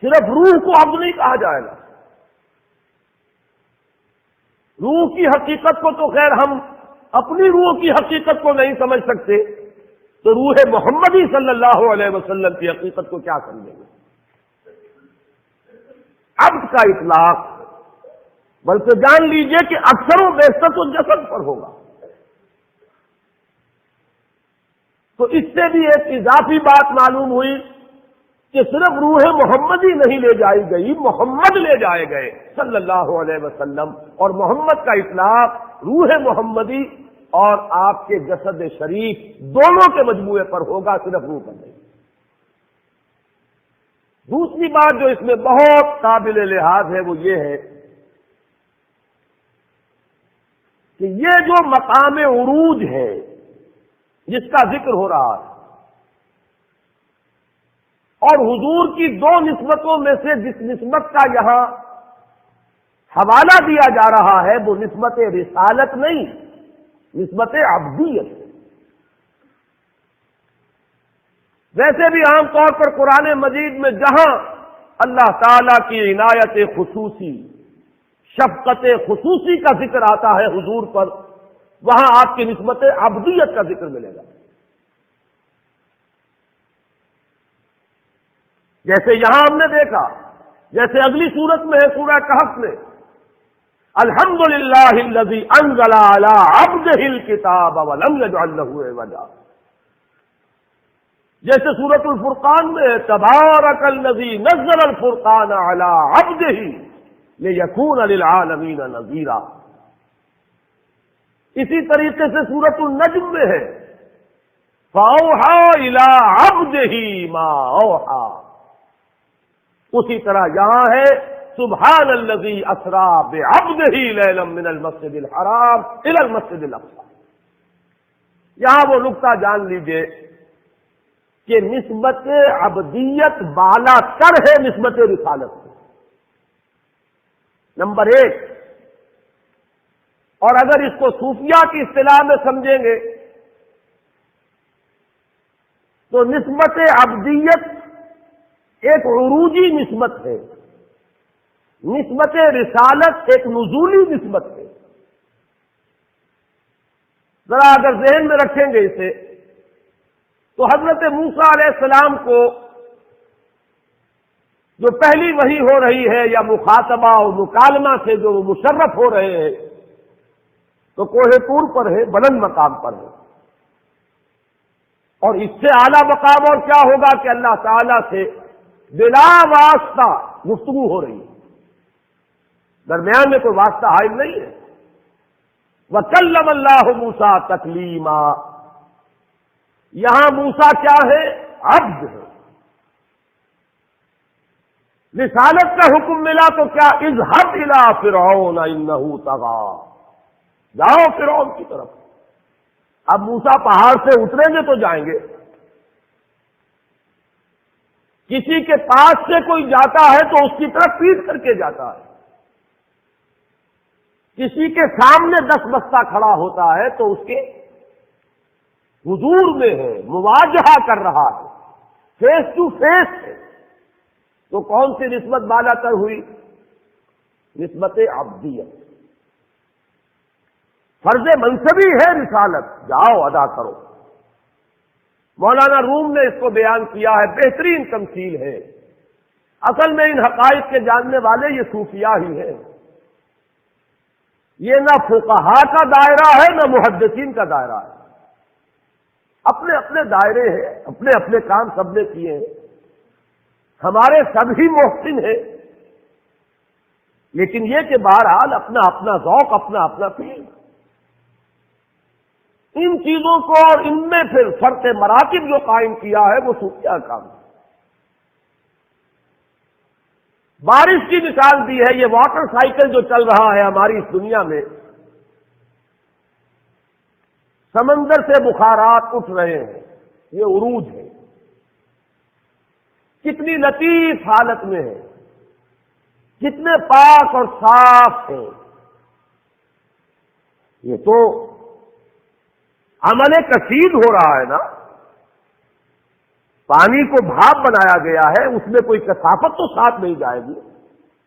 صرف روح کو عبد نہیں کہا جائے گا۔ روح کی حقیقت کو تو خیر ہم اپنی روح کی حقیقت کو نہیں سمجھ سکتے، تو روح محمدی صلی اللہ علیہ وسلم کی حقیقت کو کیا سمجھیں گے؟ عبد کا اطلاق بلکہ جان لیجئے کہ اکثر و بیشتر تو جسد پر ہوگا۔ تو اس سے بھی ایک اضافی بات معلوم ہوئی کہ صرف روح محمدی نہیں لے جائی گئی، محمد لے جائے گئے صلی اللہ علیہ وسلم، اور محمد کا اطلاق روح محمدی اور آپ کے جسد شریف دونوں کے مجموعے پر ہوگا، صرف روح پر نہیں۔ دوسری بات جو اس میں بہت قابل لحاظ ہے وہ یہ ہے کہ یہ جو مقام عروج ہے جس کا ذکر ہو رہا ہے، اور حضور کی دو نسبتوں میں سے جس نسبت کا یہاں حوالہ دیا جا رہا ہے وہ نسبت رسالت نہیں، نسبت عبدیت۔ ویسے بھی عام طور پر قرآن مجید میں جہاں اللہ تعالی کی عنایت خصوصی، شفقت خصوصی کا ذکر آتا ہے حضور پر، وہاں آپ کی نسبت عبدیت کا ذکر ملے گا۔ جیسے یہاں ہم نے دیکھا، جیسے اگلی سورت میں ہے سورہ کہف میں، الحمدللہ الذی انزل علی عبدہ الکتاب ولم یجعل لہ عوجا، جیسے سورۃ الفرقان میں تبارک الذی نزل الفرقان علی عبدہ لیکون للعالمین نذیرا، اسی طریقے سے سورۃ النجم میں ہے فاوحی الی عبدہ ما اوحی، اسی طرح یہاں ہے سبحان الذی اسری بعبدہ لیلا من المسجد الحرام الی المسجد الاقصی. یہاں وہ نقطہ جان لیجئے کہ نسبت عبدیت بالا تر ہے نسبت رسالت سے، نمبر 1. اور اگر اس کو صوفیہ کی اصطلاح میں سمجھیں گے تو نسبت عبدیت ایک عروجی نسبت ہے، نسبت رسالت ایک نزولی نسبت ہے. ذرا اگر ذہن میں رکھیں گے اسے تو حضرت موسیٰ علیہ السلام کو جو پہلی وحی ہو رہی ہے یا مخاطبہ اور مکالمہ سے جو وہ مشرف ہو رہے ہیں تو کوہ طور پر ہے، بلند مقام پر ہے. اور اس سے اعلیٰ مقام اور کیا ہوگا کہ اللہ تعالی سے بلا واسطہ گفتگو ہو رہی ہے، درمیان میں کوئی واسطہ حائل نہیں ہے. وَكَلَّمَ اللَّهُ مُوسَىٰ تَكْلِيمًا. یہاں موسیٰ کیا ہے؟ عبد ہے. رسالت کا حکم ملا تو کیا؟ اذهب إِلَىٰ فِرْعَوْنَ إِنَّهُ طَغَىٰ. جاؤ فرعون کی طرف. اب موسیٰ پہاڑ سے اتریں گے تو جائیں گے. کسی کے پاس سے کوئی جاتا ہے تو اس کی طرف پیٹ کر کے جاتا ہے. کسی کے سامنے 10 بستہ کھڑا ہوتا ہے تو اس کے حضور میں ہے، مواجہہ کر رہا ہے، فیس ٹو فیس ہے. تو کون سی نسبت بالا تر ہوئی؟ نسبت عبدیت. فرض منصبی ہے رسالت، جاؤ ادا کرو. مولانا روم نے اس کو بیان کیا ہے، بہترین تمثیل ہے. اصل میں ان حقائق کے جاننے والے یہ صوفیاء ہی ہیں. یہ نہ فقہا کا دائرہ ہے نہ محدثین کا دائرہ ہے. اپنے اپنے دائرے ہیں، اپنے اپنے کام سب نے کیے ہیں. ہمارے سبھی محسن ہیں، لیکن یہ کہ بہرحال اپنا اپنا ذوق، اپنا اپنا فیل. ان چیزوں کو اور ان میں پھر فرق مراتب جو قائم کیا ہے وہ صوفیاء کام ہے. بارش کی مثال دی ہے. یہ واٹر سائیکل جو چل رہا ہے ہماری اس دنیا میں، سمندر سے بخارات اٹھ رہے ہیں، یہ عروج ہے. کتنی لطیف حالت میں ہے، کتنے پاک اور صاف ہیں. یہ تو عمل کثیر ہو رہا ہے نا. پانی کو بھاپ بنایا گیا ہے، اس میں کوئی کثافت تو ساتھ نہیں جائے گی.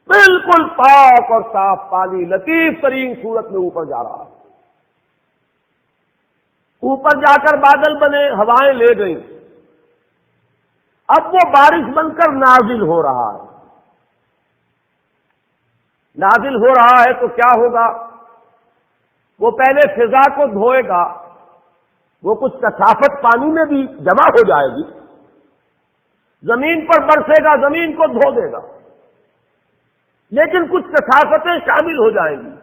بالکل پاک اور صاف پانی لطیف ترین صورت میں اوپر جا رہا ہے. اوپر جا کر بادل بنے، ہوائیں لے گئیں، اب وہ بارش بن کر نازل ہو رہا ہے. نازل ہو رہا ہے تو کیا ہوگا؟ وہ پہلے فضا کو دھوئے گا، وہ کچھ کثافت پانی میں بھی جمع ہو جائے گی، زمین پر برسے گا، زمین کو دھو دے گا، لیکن کچھ کثافتیں شامل ہو جائیں گی.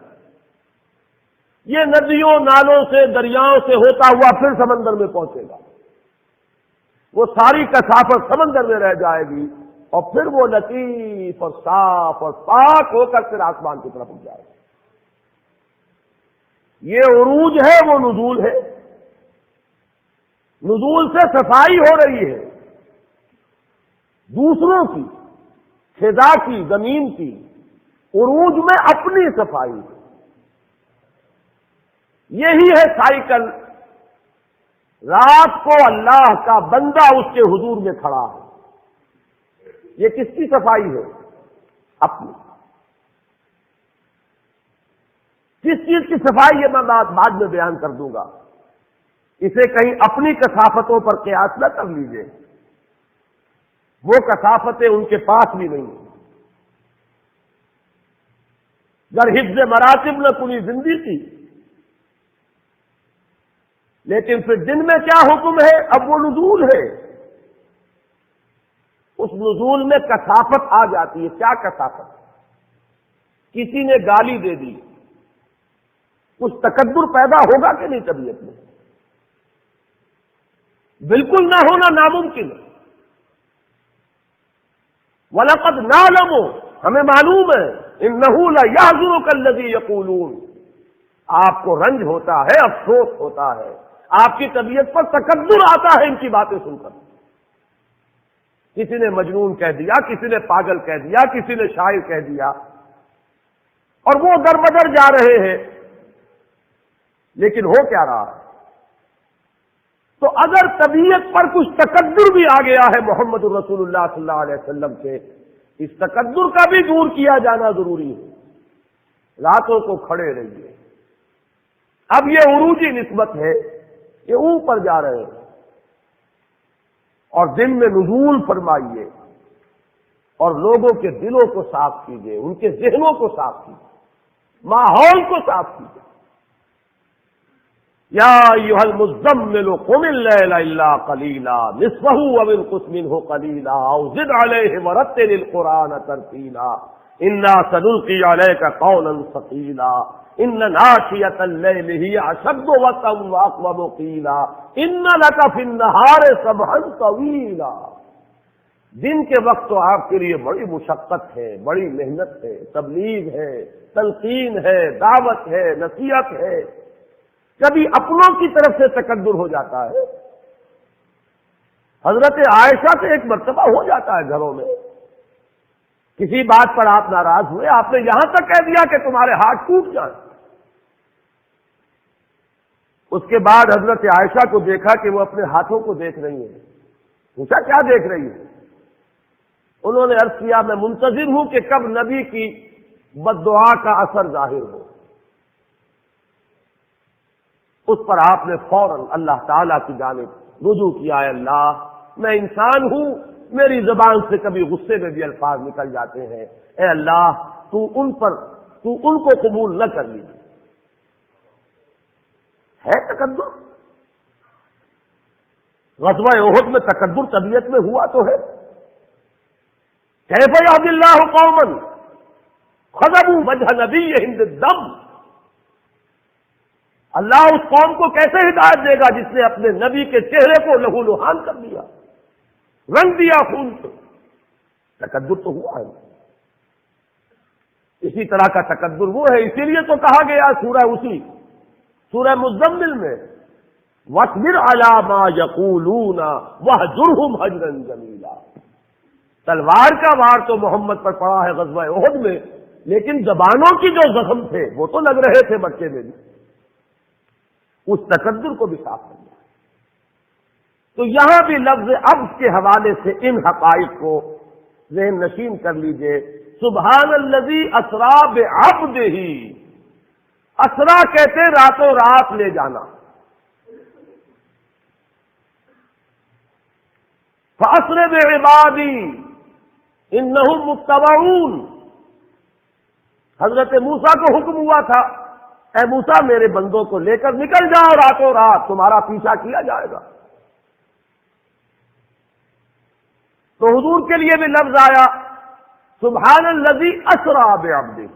یہ ندیوں نالوں سے دریاؤں سے ہوتا ہوا پھر سمندر میں پہنچے گا. وہ ساری کثافت سمندر میں رہ جائے گی اور پھر وہ لطیف اور صاف اور پاک ہو کر پھر آسمان کی طرف اٹھ جائے گا. یہ عروج ہے، وہ نزول ہے. نزول سے صفائی ہو رہی ہے دوسروں کی، فضا کی، زمین کی. عروج میں اپنی صفائی. یہی ہے سائیکل. رات کو اللہ کا بندہ اس کے حضور میں کھڑا ہے. یہ کس کی صفائی ہے؟ اپنی. کس چیز کی صفائی یہ میں بعد میں بیان کر دوں گا. اسے کہیں اپنی کثافتوں پر قیاس نہ کر لیجیے. وہ کثافتیں ان کے پاس بھی نہیں. گر حفظ مراتب نہ کنی زندگی. لیکن پھر دن میں کیا حکم ہے؟ اب وہ نزول ہے. اس نزول میں کثافت آ جاتی ہے. کیا کثافت؟ کسی نے گالی دے دی، کچھ تکبر پیدا ہوگا کہ نہیں طبیعت میں؟ بالکل نہ ہونا ناممکن ہے. وَلَقَدْ نَعْلَمُ، ہمیں معلوم ہے انہ لیحزنک الذی یقولون، آپ کو رنج ہوتا ہے، افسوس ہوتا ہے، آپ کی طبیعت پر تکدر آتا ہے ان کی باتیں سن کر۔ کسی نے مجنون کہہ دیا، کسی نے پاگل کہہ دیا، کسی نے شاعر کہہ دیا، اور وہ در بدر جا رہے ہیں، لیکن ہو کیا رہا ہے؟ تو اگر طبیعت پر کچھ تکدر بھی آ گیا ہے محمد الرسول اللہ صلی اللہ علیہ وسلم کے، اس تکدر کا بھی دور کیا جانا ضروری ہے۔ راتوں کو کھڑے رہیے، اب یہ عروجی نسبت ہے، یہ اوپر جا رہے ہیں، اور دن میں نزول فرمائیے اور لوگوں کے دلوں کو صاف کیجیے، ان کے ذہنوں کو صاف کیجیے، ماحول کو صاف کیجیے۔ یا ایھا المزمل قم اللیل الا قلیلا نصفہ او انقص منہ قلیلا او زد علیہ ورتل القرآن ترتیلا انا سنلقی علیک قولا ثقیلا ان ناشئۃ اللیل ہی اشد وطئا واقوم قیلا ان لک فی النہار سبحا طویلا۔ دن کے وقت تو آپ کے لیے بڑی مشقت ہے، بڑی محنت ہے، تبلیغ ہے، تلقین ہے، دعوت ہے، نصیحت ہے، کبھی اپنوں کی طرف سے تکدر ہو جاتا ہے۔ حضرت عائشہ سے ایک مرتبہ ہو جاتا ہے گھروں میں، کسی بات پر آپ ناراض ہوئے، آپ نے یہاں تک کہہ دیا کہ تمہارے ہاتھ ٹوٹ جائیں۔ اس کے بعد حضرت عائشہ کو دیکھا کہ وہ اپنے ہاتھوں کو دیکھ رہی ہیں، پوچھا کیا دیکھ رہی ہے؟ انہوں نے عرض کیا میں منتظر ہوں کہ کب نبی کی بد دعا کا اثر ظاہر ہو۔ اس پر آپ نے فوراً اللہ تعالیٰ کی جانب رجوع کیا، اے اللہ میں انسان ہوں، میری زبان سے کبھی غصے میں بھی الفاظ نکل جاتے ہیں، اے اللہ تو ان کو قبول نہ کر لیجیے۔ ہے تکدر؟ غزوہ احد میں تکدر طبیعت میں ہوا تو ہے۔ کیف یہدی اللہ قوما خضبوا وجہ نبیہم بالدم، اللہ اس قوم کو کیسے ہدایت دے گا جس نے اپنے نبی کے چہرے کو لہو لہان کر دیا، رنگ دیا خون سے؟ تکدر تو ہوا ہے۔ اسی طرح کا تکدر وہ ہے، اسی لیے تو کہا گیا سورہ مزمل میں وَاصْبِرْ عَلَىٰ مَا يَقُولُونَ وَاهْجُرْهُمْ هَجْرًا جَمِيلًا۔ تلوار کا وار تو محمد پر پڑا ہے غزوہ احد میں، لیکن زبانوں کی جو زخم تھے وہ تو لگ رہے تھے مکے میں بھی، اس تکدر کو بھی صاف کرنا۔ تو یہاں بھی لفظ عبد کے حوالے سے ان حقائق کو ذہن نشین کر لیجئے۔ سبحان الذی اسریٰ بعبدہ، اسریٰ کہتے راتوں رات لے جانا، فَأَسْرِ بِعِبَادِي إِنَّهُمْ مُتَّبَعُونَ۔ حضرت موسیٰ کو حکم ہوا تھا اے موسیٰ میرے بندوں کو لے کر نکل جاؤ، راتوں رات تمہارا پیچھا کیا جائے گا۔ تو حضور کے لیے بھی لفظ آیا سبحان الذی اسریٰ بعبدہ۔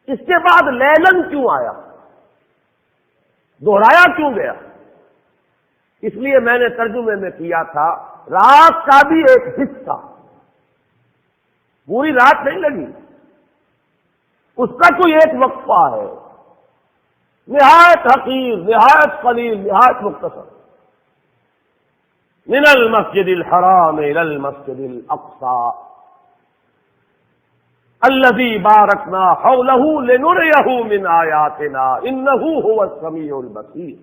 اس کے بعد لیلن کیوں آیا، دوہرایا کیوں گیا؟ اس لیے میں نے ترجمے میں کیا تھا رات کا بھی ایک حصہ، پوری رات نہیں لگی، اس کا کوئی ایک وقفہ ہے، نہایت حقیر، نہایت قلیل، نہایت مختصر۔ من المسجد الحرام الى المسجد الاقصى الذي باركنا حوله لنريه من آياتنا انه هو السميع البصير۔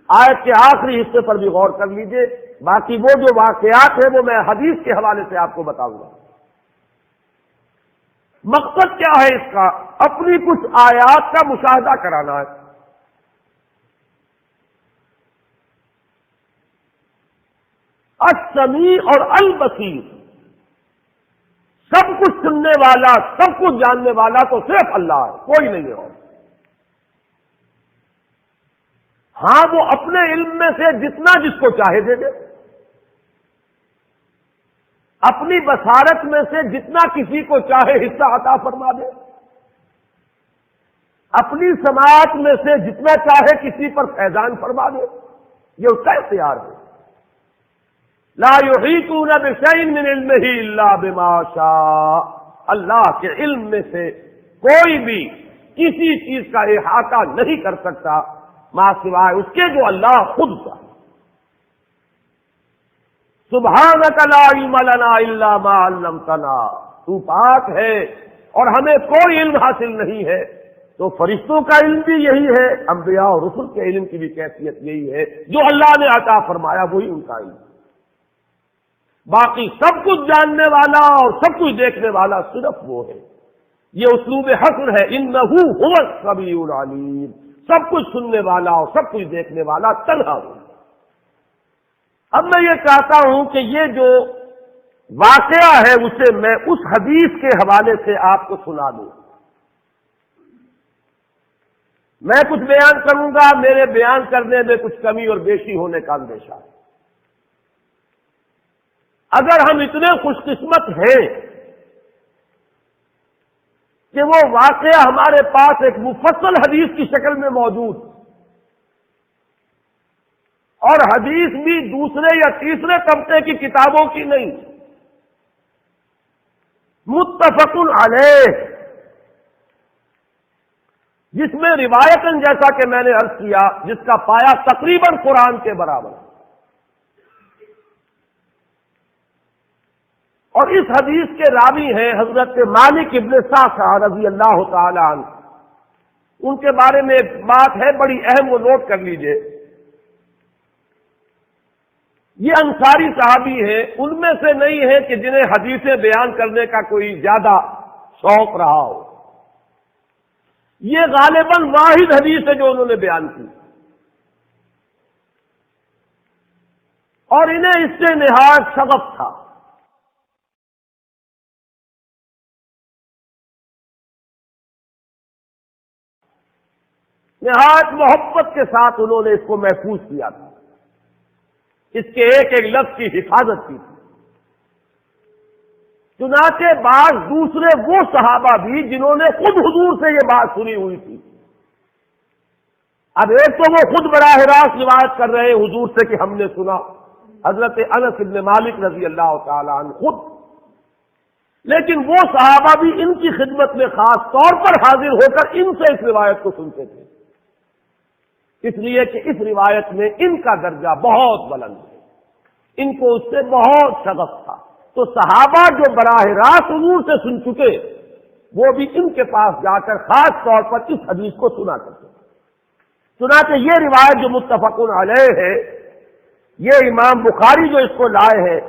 آیت کے آخری حصے پر بھی غور کر لیجئے، باقی وہ جو واقعات ہیں وہ میں حدیث کے حوالے سے آپ کو بتاؤں گا۔ مقصد کیا ہے اس کا؟ اپنی کچھ آیات کا مشاہدہ کرانا ہے۔ السمیع اور البصیر، سب کچھ سننے والا، سب کچھ جاننے والا تو صرف اللہ ہے، کوئی نہیں ہے اور۔ ہاں وہ اپنے علم میں سے جتنا جس کو چاہے دے دے، اپنی بصارت میں سے جتنا کسی کو چاہے حصہ عطا فرما دے، اپنی سماعت میں سے جتنا چاہے کسی پر فیضان فرما دے، یہ اس کا اختیار ہے۔ لا یحیطون بشیء من علمہ الا بما شاء، اللہ کے علم میں سے کوئی بھی کسی چیز کا احاطہ نہیں کر سکتا ما سوائے اس کے جو اللہ خود کا۔ سبحانک لا علم لنا الا ما علمتنا، تو پاک ہے اور ہمیں کوئی علم حاصل نہیں ہے۔ تو فرشتوں کا علم بھی یہی ہے، انبیاء اور رسل کے علم کی بھی کیفیت یہی ہے، جو اللہ نے عطا فرمایا وہی ان کا علم۔ باقی سب کچھ جاننے والا اور سب کچھ دیکھنے والا صرف وہ ہے۔ یہ اسلوب حصر ہے، انہ هو السمیع العلیم، سب کچھ سننے والا اور سب کچھ دیکھنے والا تنہا ہو۔ اب میں یہ چاہتا ہوں کہ یہ جو واقعہ ہے اسے میں اس حدیث کے حوالے سے آپ کو سنا دوں۔ میں کچھ بیان کروں گا، میرے بیان کرنے میں کچھ کمی اور بیشی ہونے کا اندیشہ ہے۔ اگر ہم اتنے خوش قسمت ہیں کہ وہ واقعہ ہمارے پاس ایک مفصل حدیث کی شکل میں موجود، اور حدیث بھی دوسرے یا تیسرے طبقے کی کتابوں کی نہیں، متفق علیہ، جس میں روایتاً جیسا کہ میں نے عرض کیا جس کا پایا تقریباً قرآن کے برابر، اور اس حدیث کے راوی ہیں حضرت مالک ابن صعصع رضی اللہ تعالی عنہ۔ ان کے بارے میں ایک بات ہے بڑی اہم، وہ نوٹ کر لیجئے۔ یہ انصاری صحابی ہیں، ان میں سے نہیں ہے کہ جنہیں حدیثیں بیان کرنے کا کوئی زیادہ شوق رہا ہو۔ یہ غالباً واحد حدیث ہے جو انہوں نے بیان کی، اور انہیں اس سے نہایت شغف تھا۔ نہایت محبت کے ساتھ انہوں نے اس کو محفوظ کیا تھا، اس کے ایک ایک لفظ کی حفاظت کی تھی۔ چنانچہ بعض دوسرے وہ صحابہ بھی جنہوں نے خود حضور سے یہ بات سنی ہوئی تھی، اب ایک تو وہ خود براہ راست روایت کر رہے حضور سے کہ ہم نے سنا، حضرت انس بن مالک رضی اللہ تعالی عنہ خود، لیکن وہ صحابہ بھی ان کی خدمت میں خاص طور پر حاضر ہو کر ان سے اس روایت کو سنتے تھے، اس لیے کہ اس روایت میں ان کا درجہ بہت بلند ہے، ان کو اس سے بہت شغف تھا۔ تو صحابہ جو براہ راست حضور سے سن چکے وہ بھی ان کے پاس جا کر خاص طور پر اس حدیث کو سنا کرتے۔ چنانچہ یہ روایت جو متفق علیہ ہے، یہ امام بخاری جو اس کو لائے ہیں،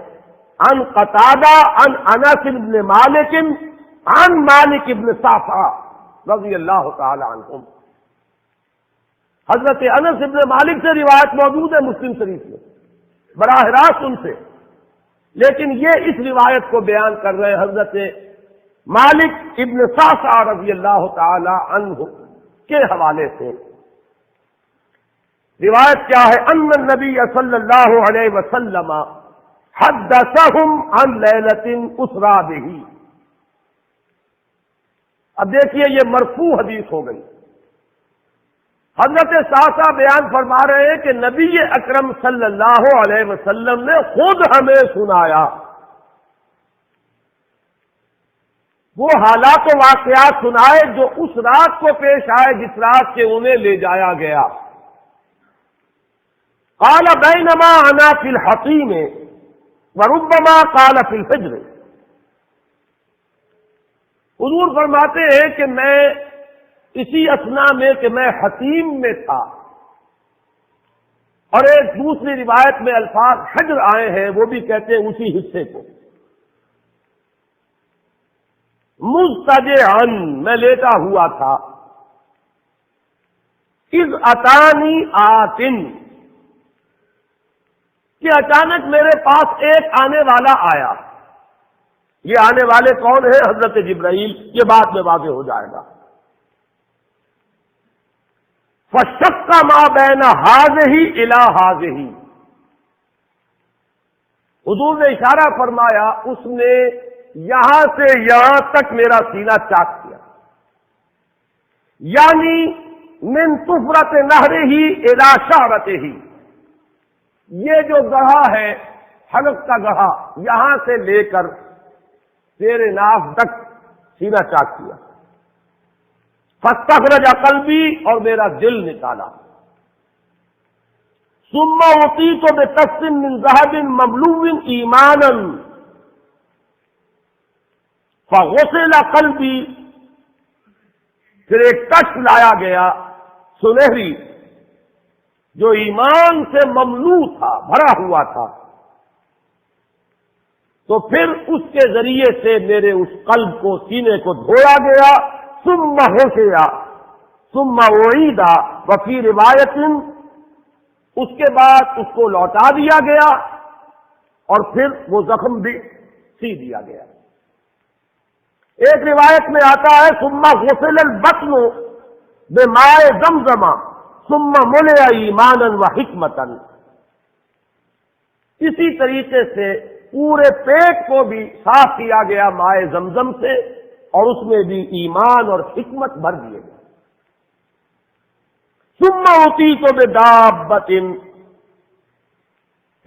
عن قتادہ عن انس بن مالک عن مالک بن صعصع رضی اللہ تعالی عنہم، حضرت انس بن مالک سے روایت موجود ہے مسلم شریف میں براہ راست ان سے، لیکن یہ اس روایت کو بیان کر رہے ہیں حضرت مالک ابن صعصع رضی اللہ تعالی عنہ کے حوالے سے۔ روایت کیا ہے؟ ان النبی صلی اللہ علیہ وسلم حدثهم عن لیلۃ اسری بہ۔ اب دیکھیے یہ مرفوع حدیث ہو گئی۔ حضرت صعصع بیان فرما رہے ہیں کہ نبی اکرم صلی اللہ علیہ وسلم نے خود ہمیں سنایا، وہ حالات و واقعات سنائے جو اس رات کو پیش آئے جس رات کے انہیں لے جایا گیا۔ قال بینما انا فی الحطیم وربما قال فی الفجر۔ حضور فرماتے ہیں کہ میں اسی اثنا میں کہ میں حتیم میں تھا، اور ایک دوسری روایت میں الفاظ حجر آئے ہیں، وہ بھی کہتے ہیں اسی حصے کو۔ مضطجعا، میں لیٹا ہوا تھا، اذ اتانی آتن، کہ اچانک میرے پاس ایک آنے والا آیا۔ یہ آنے والے کون ہیں؟ حضرت جبرائیل، یہ بعد میں واضح ہو جائے گا۔ فشق ما بین ہذہ الی ہذہ، حضور نے اشارہ فرمایا، اس نے یہاں سے یہاں تک میرا سینہ چاک کیا، یعنی من طفرۃ نہرہ الی شعرتہ، یہ جو گڑھا ہے حلق کا گڑھا یہاں سے لے کر تیرے ناف تک سینہ چاک کیا، فاستخرج قلبی، اور میرا دل نکالا، ثم اعطیت بکف من ذهب مملوء ایمانا فغسل قلبی، پھر ایک کش لایا گیا سنہری جو ایمان سے مملوء تھا، بھرا ہوا تھا، تو پھر اس کے ذریعے سے میرے اس قلب کو، سینے کو دھویا گیا، ثم غسل ثم اعید، وفی روایت اس کے بعد اس کو لوٹا دیا گیا اور پھر وہ زخم بھی سی دیا گیا۔ ایک روایت میں آتا ہے ثم غسل البطن بماء زمزم ثم ملئ ایمانا وحکمتا، اسی طریقے سے پورے پیٹ کو بھی صاف کیا گیا ماء زمزم سے، اور اس میں بھی ایمان اور حکمت بھر دیے گئے۔ ثم اعطیت بدابۃ،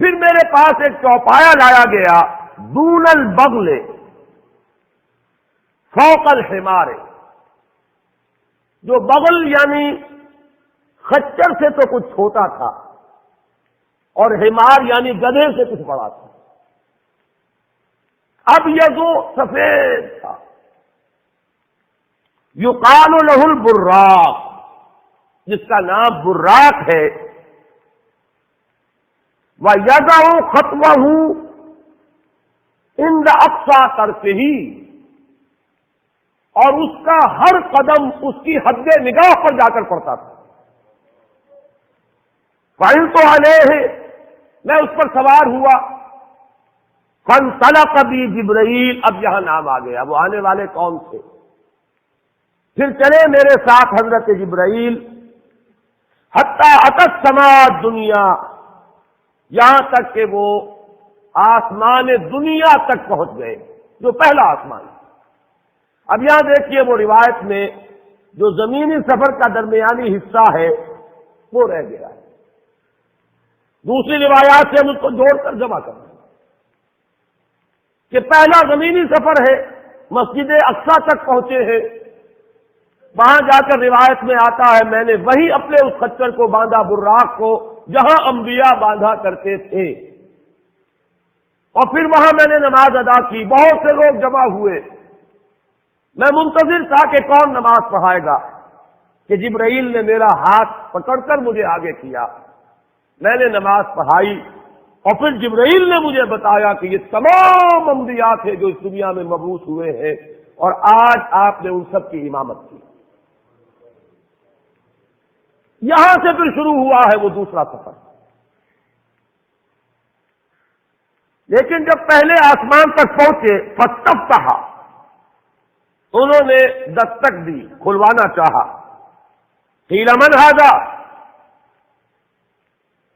پھر میرے پاس ایک چوپایا لایا گیا، دون البغل فوق الحمار، جو بغل یعنی خچر سے تو کچھ چھوٹا تھا، اور حمار یعنی گدھے سے کچھ بڑا تھا، اب یہ جو سفید تھا، یقال له البراق، جس کا نام براق ہے، وَيَضَعُ خَطْوَهُ عِنْدَ أَقْصَى طَرْفِهِ، اور اس کا ہر قدم اس کی حد نگاہ پر جا کر پڑتا تھا۔ فَعِلْتُ عَلَيْهِ، میں اس پر سوار ہوا، فَانْطَلَقَ بِي جبرائیل، اب یہاں نام آ گیا، وہ آنے والے کون تھے؟ پھر چلے میرے ساتھ حضرت جبرائیل، حتی اتی السماء الدنیا، یہاں تک کہ وہ آسمان دنیا تک پہنچ گئے، جو پہلا آسمان۔ اب یہاں دیکھیے وہ روایت میں جو زمینی سفر کا درمیانی حصہ ہے وہ رہ گیا ہے، دوسری روایات سے ہم اس کو جوڑ کر جمع کریں کہ پہلا زمینی سفر ہے، مسجد اقصیٰ تک پہنچے ہیں، وہاں جا کر روایت میں آتا ہے میں نے وہی اپنے اس خچر کو باندھا، براق کو، جہاں انبیاء باندھا کرتے تھے، اور پھر وہاں میں نے نماز ادا کی، بہت سے لوگ جمع ہوئے، میں منتظر تھا کہ کون نماز پڑھائے گا، کہ جبرائیل نے میرا ہاتھ پکڑ کر مجھے آگے کیا، میں نے نماز پڑھائی، اور پھر جبرائیل نے مجھے بتایا کہ یہ تمام انبیاء تھے جو اس دنیا میں مبعوث ہوئے ہیں، اور آج آپ نے ان سب کی امامت کی۔ یہاں سے پھر شروع ہوا ہے وہ دوسرا سفر، لیکن جب پہلے آسمان تک پہنچے فاستفتح، انہوں نے دستک دی، کھلوانا چاہا، قیل من ھذا،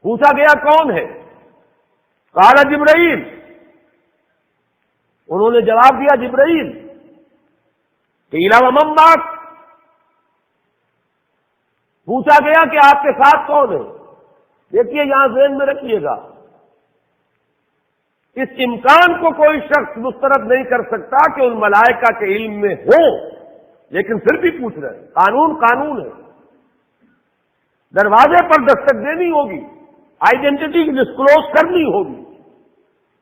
پوچھا گیا کون ہے؟ قال جبرائیل، انہوں نے جواب دیا جبرائیل۔ قیل ومن معک، پوچھا گیا کہ آپ کے ساتھ کون ہے؟ دیکھیے یہاں ذہن میں رکھیے گا، اس امکان کو کوئی شخص مسترد نہیں کر سکتا کہ ان ملائکہ کے علم میں ہو، لیکن پھر بھی پوچھ رہے ہیں، قانون قانون ہے، دروازے پر دستک دینی ہوگی، آئیڈینٹی ڈسکلوز کرنی ہوگی،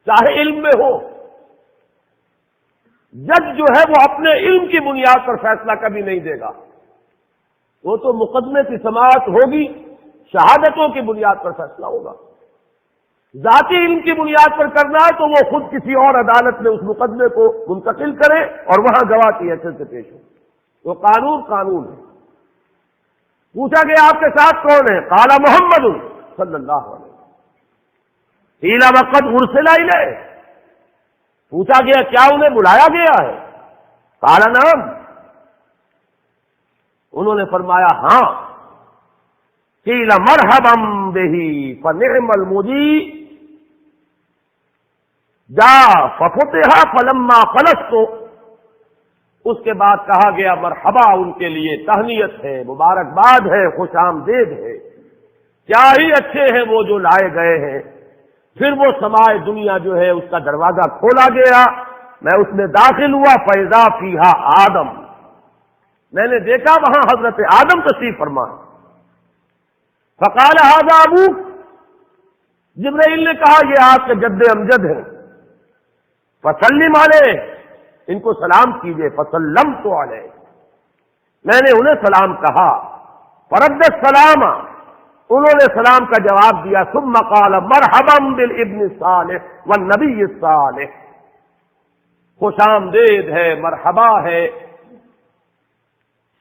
چاہے علم میں ہو۔ جج جو ہے وہ اپنے علم کی بنیاد پر فیصلہ کبھی نہیں دے گا، وہ تو مقدمے کی سماعت ہوگی، شہادتوں کی بنیاد پر فیصلہ ہوگا۔ ذاتی علم کی بنیاد پر کرنا ہے تو وہ خود کسی اور عدالت میں اس مقدمے کو منتقل کرے اور وہاں گواہ کی حیثیت سے پیش ہو، تو قانون قانون ہے۔ پوچھا گیا آپ کے ساتھ کون ہے؟ قال محمد صلی اللہ علیہ وسلم۔ قیل وقد ارسل الیہ، پوچھا گیا کیا انہیں بلایا گیا ہے؟ قال نعم، انہوں نے فرمایا ہاں۔ قیل مرحبا بہ فنعم المجیء، جا ففتح فلما خلصت، اس کے بعد کہا گیا مرحبا ان کے لیے، تہنیت ہے، مبارکباد ہے، خوش آمدید ہے، کیا ہی اچھے ہیں وہ جو لائے گئے ہیں۔ پھر وہ سمائے دنیا جو ہے اس کا دروازہ کھولا گیا، میں اس میں داخل ہوا، فیضا فیہا آدم، میں نے دیکھا وہاں حضرت آدم تشریف فرما۔ فقال ھذا ابوک، جبرائیل نے کہا یہ آپ کے جد امجد ہیں، فسلم علیہ، ان کو سلام کیجئے، فسلمت علیہ، میں نے انہیں سلام کہا، فرد السلام، انہوں نے سلام کا جواب دیا، ثم قال مرحبا بالابن الصالح والنبی الصالح، خوش آمدید ہے، مرحبا ہے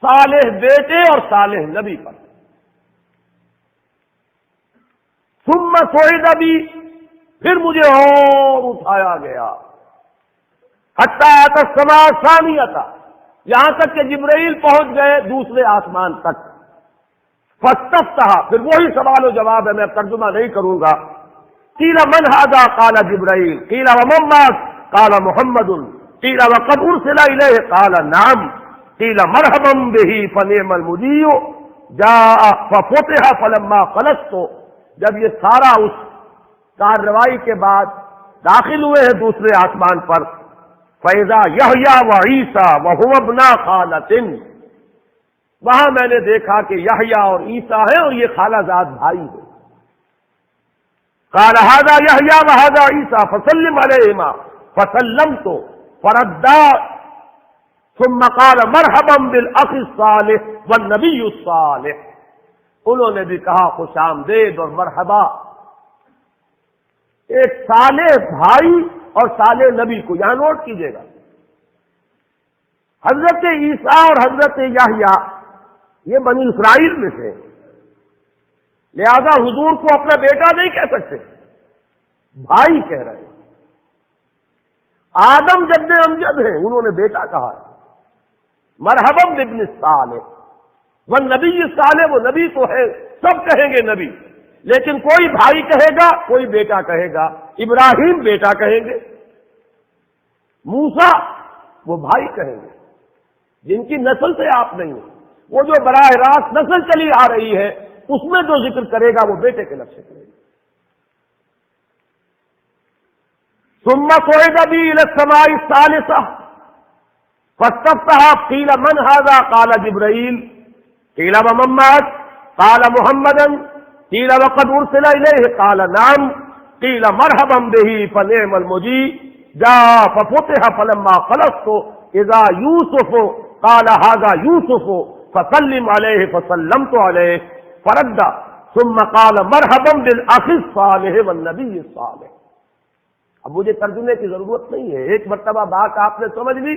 صالح بیٹے اور صالح نبی پر۔ ثم صعد بی، پھر مجھے اور اٹھایا گیا، حتی اتی السماء الثانیۃ، یہاں تک کہ جبرائیل پہنچ گئے دوسرے آسمان تک۔ فاستفتح، پھر وہی سوال و جواب ہے، میں ترجمہ نہیں کروں گا۔ قیل من ھذا، قال جبرائیل، قیل ومن معک، قال محمد، قیل وقد ارسل الیہ، قال نعم، قیل مرحبا بہ فنعم المجیء جاء ففتح فلما خلصت، جب یہ سارا اس کارروائی کے بعد داخل ہوئے ہیں دوسرے آسمان پر، فَإِذَا يَحْيَىٰ وَعِيسَىٰ وَهُمَا ابْنَا خَالَةٍ، وہاں میں نے دیکھا کہ یحییٰ اور عیسیٰ ہیں اور یہ خالہ زاد بھائی ہیں۔ قال هذا يحيى وهذا عيسى فسلم عليهما، فسلمت فردا، ثم قال مرحبا بالاخ الصالح والنبي الصالح، انہوں نے بھی کہا خوش آمدید اور مرحبا ایک صالح بھائی اور صالح نبی کو، یہاں نوٹ کیجئے گا، حضرت عیسیٰ اور حضرت یحییٰ یہ بنی اسرائیل میں سے، لہذا حضور کو اپنا بیٹا نہیں کہہ سکتے، بھائی کہہ رہے ہیں۔ آدم جد امجد ہیں، انہوں نے بیٹا کہا ہے، مرحبا بابن الصالح والنبی الصالح، وہ نبی تو ہے، سب کہیں گے نبی، لیکن کوئی بھائی کہے گا، کوئی بیٹا کہے گا، ابراہیم بیٹا کہیں گے، موسیٰ وہ بھائی کہیں گے، جن کی نسل سے آپ نہیں ہیں، وہ جو براہ راست نسل چلی آ رہی ہے اس میں جو ذکر کرے گا وہ بیٹے کے لفظ سے کرے گا۔ ثم صعد بی الی السماء الثالثة فاستفتح، قیل من ھذا، قال جبرائیل، قیل ومن معک، قال محمدا، قیل وقد ارسل الیہ، قال نعم، قیل مرحبا بہ فنعم المجیء جاء ففتح فلما خلصت اذا یوسف، قال ھذا یوسف فسلم علیہ، فسلمت علیہ، فرد، ثم قال مرحبا بالاخ الصالح والنبی الصالح۔ اب مجھے ترجمے کی ضرورت نہیں ہے، ایک مرتبہ بات آپ نے سمجھ لی،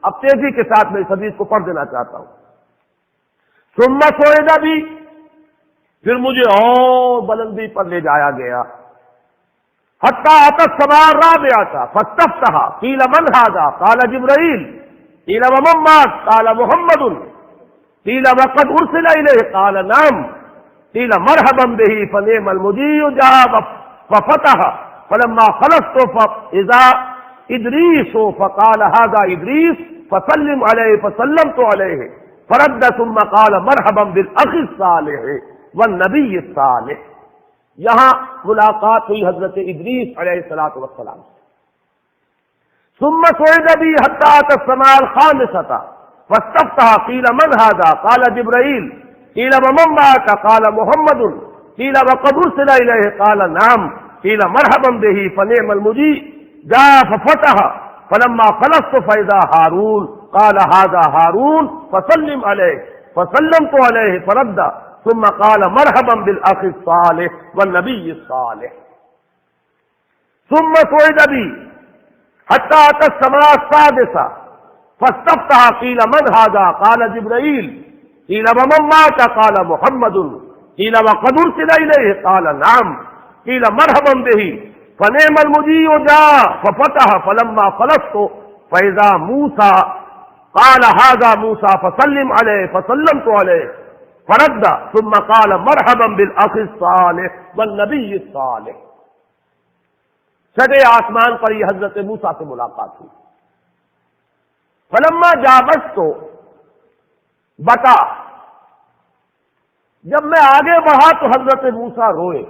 اب تیزی کے ساتھ میں اس حدیث کو پڑھ دینا چاہتا ہوں۔ ثم صعد بی، پھر مجھے اور بلندی پر لے جایا گیا، حتی اتی السماء الرابعة فاستفتح، قیل من ھذا، قال جبرائیل، قیل ومن معک، قال محمد، قیل وقد ارسل الیہ، قال نعم، قیل مرحبا بہ فنعم المجیء جاء ففتح فلما خلصت فاذا ادریس، فقال ھذا ادریس فسلم علیہ، فسلمت علیہ، فرد، ثم قال مرحبا بالاخ الصالح والنبی الصالح۔ یہاں ملاقات ہوئی حضرت ادریس علیہ الصلوۃ والسلام سے۔ ثم صعد بی حتی اتی السماء الخامسة فاستفتح، قیل من ھذا، قال جبرائیل، قیل ومن معک، قال محمد، قیل وقد ارسل الیہ، قال نعم، قیل مرحبا بہ فنعم المجیء جاء ففتح فلما خلصت فاذا ہارون، قال ھذا ہارون فسلم علیہ، فسلمت علیہ، فرد، ثم قال مرحبا بالاخ الصالح والنبی الصالح۔ ثم صعد بی حتی اتی السماء السادسة فاستفتح، قیل من ھذا، قال جبرائیل، قیل ومن معک، قال محمد، قیل وقد ارسل الیہ، قال نعم، قیل مرحبا بہ فنعم المجیء جاء ففتح فلما خلصت فاذا موسیٰ، قال ھذا موسیٰ فسلم علیہ، فسلمت علیہ، فرد، ثم قال مرحبا بالاخ الصالح والنبی الصالح۔ چھٹے آسمان پر یہ حضرت موسیٰ سے ملاقات ہوئی۔ فلما جاوزت، بتا، جب میں آگے بڑھا تو حضرت موسیٰ روئے،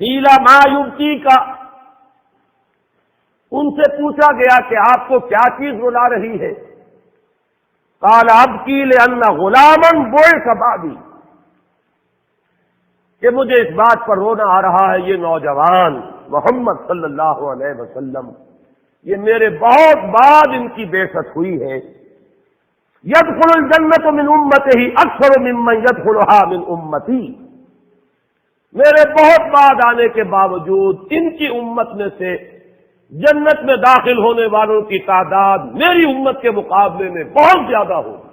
قیل ما یبکیک، ان سے پوچھا گیا کہ آپ کو کیا چیز رلا رہی ہے؟ قال ابکی لأن غلاما بعث بعدی، کہ مجھے اس بات پر رونا آ رہا ہے یہ نوجوان محمد صلی اللہ علیہ وسلم، یہ میرے بہت بعد ان کی بعثت ہوئی ہے۔ يدخل الجنت من امته اکثر ممن يدخلها من امتی، میرے بہت بعد آنے کے باوجود ان کی امت میں سے جنت میں داخل ہونے والوں کی تعداد میری امت کے مقابلے میں بہت زیادہ ہوگی۔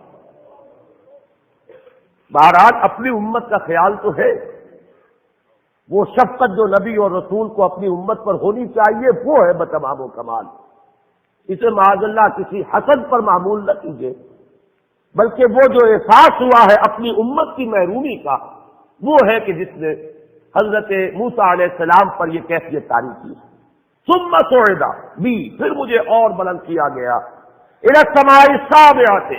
بہرحال اپنی امت کا خیال تو ہے، وہ شفقت جو نبی اور رسول کو اپنی امت پر ہونی چاہیے وہ ہے بتمام و کمال۔ اسے معاذ اللہ کسی حسد پر معمول نہ کیجیے، بلکہ وہ جو احساس ہوا ہے اپنی امت کی محرومی کا، وہ ہے کہ جس نے حضرت موسیٰ علیہ السلام پر یہ کیفیت طاری کی۔ ثم صعد بی، پھر مجھے اور بلند کیا گیا، الی السماء السابعۃ،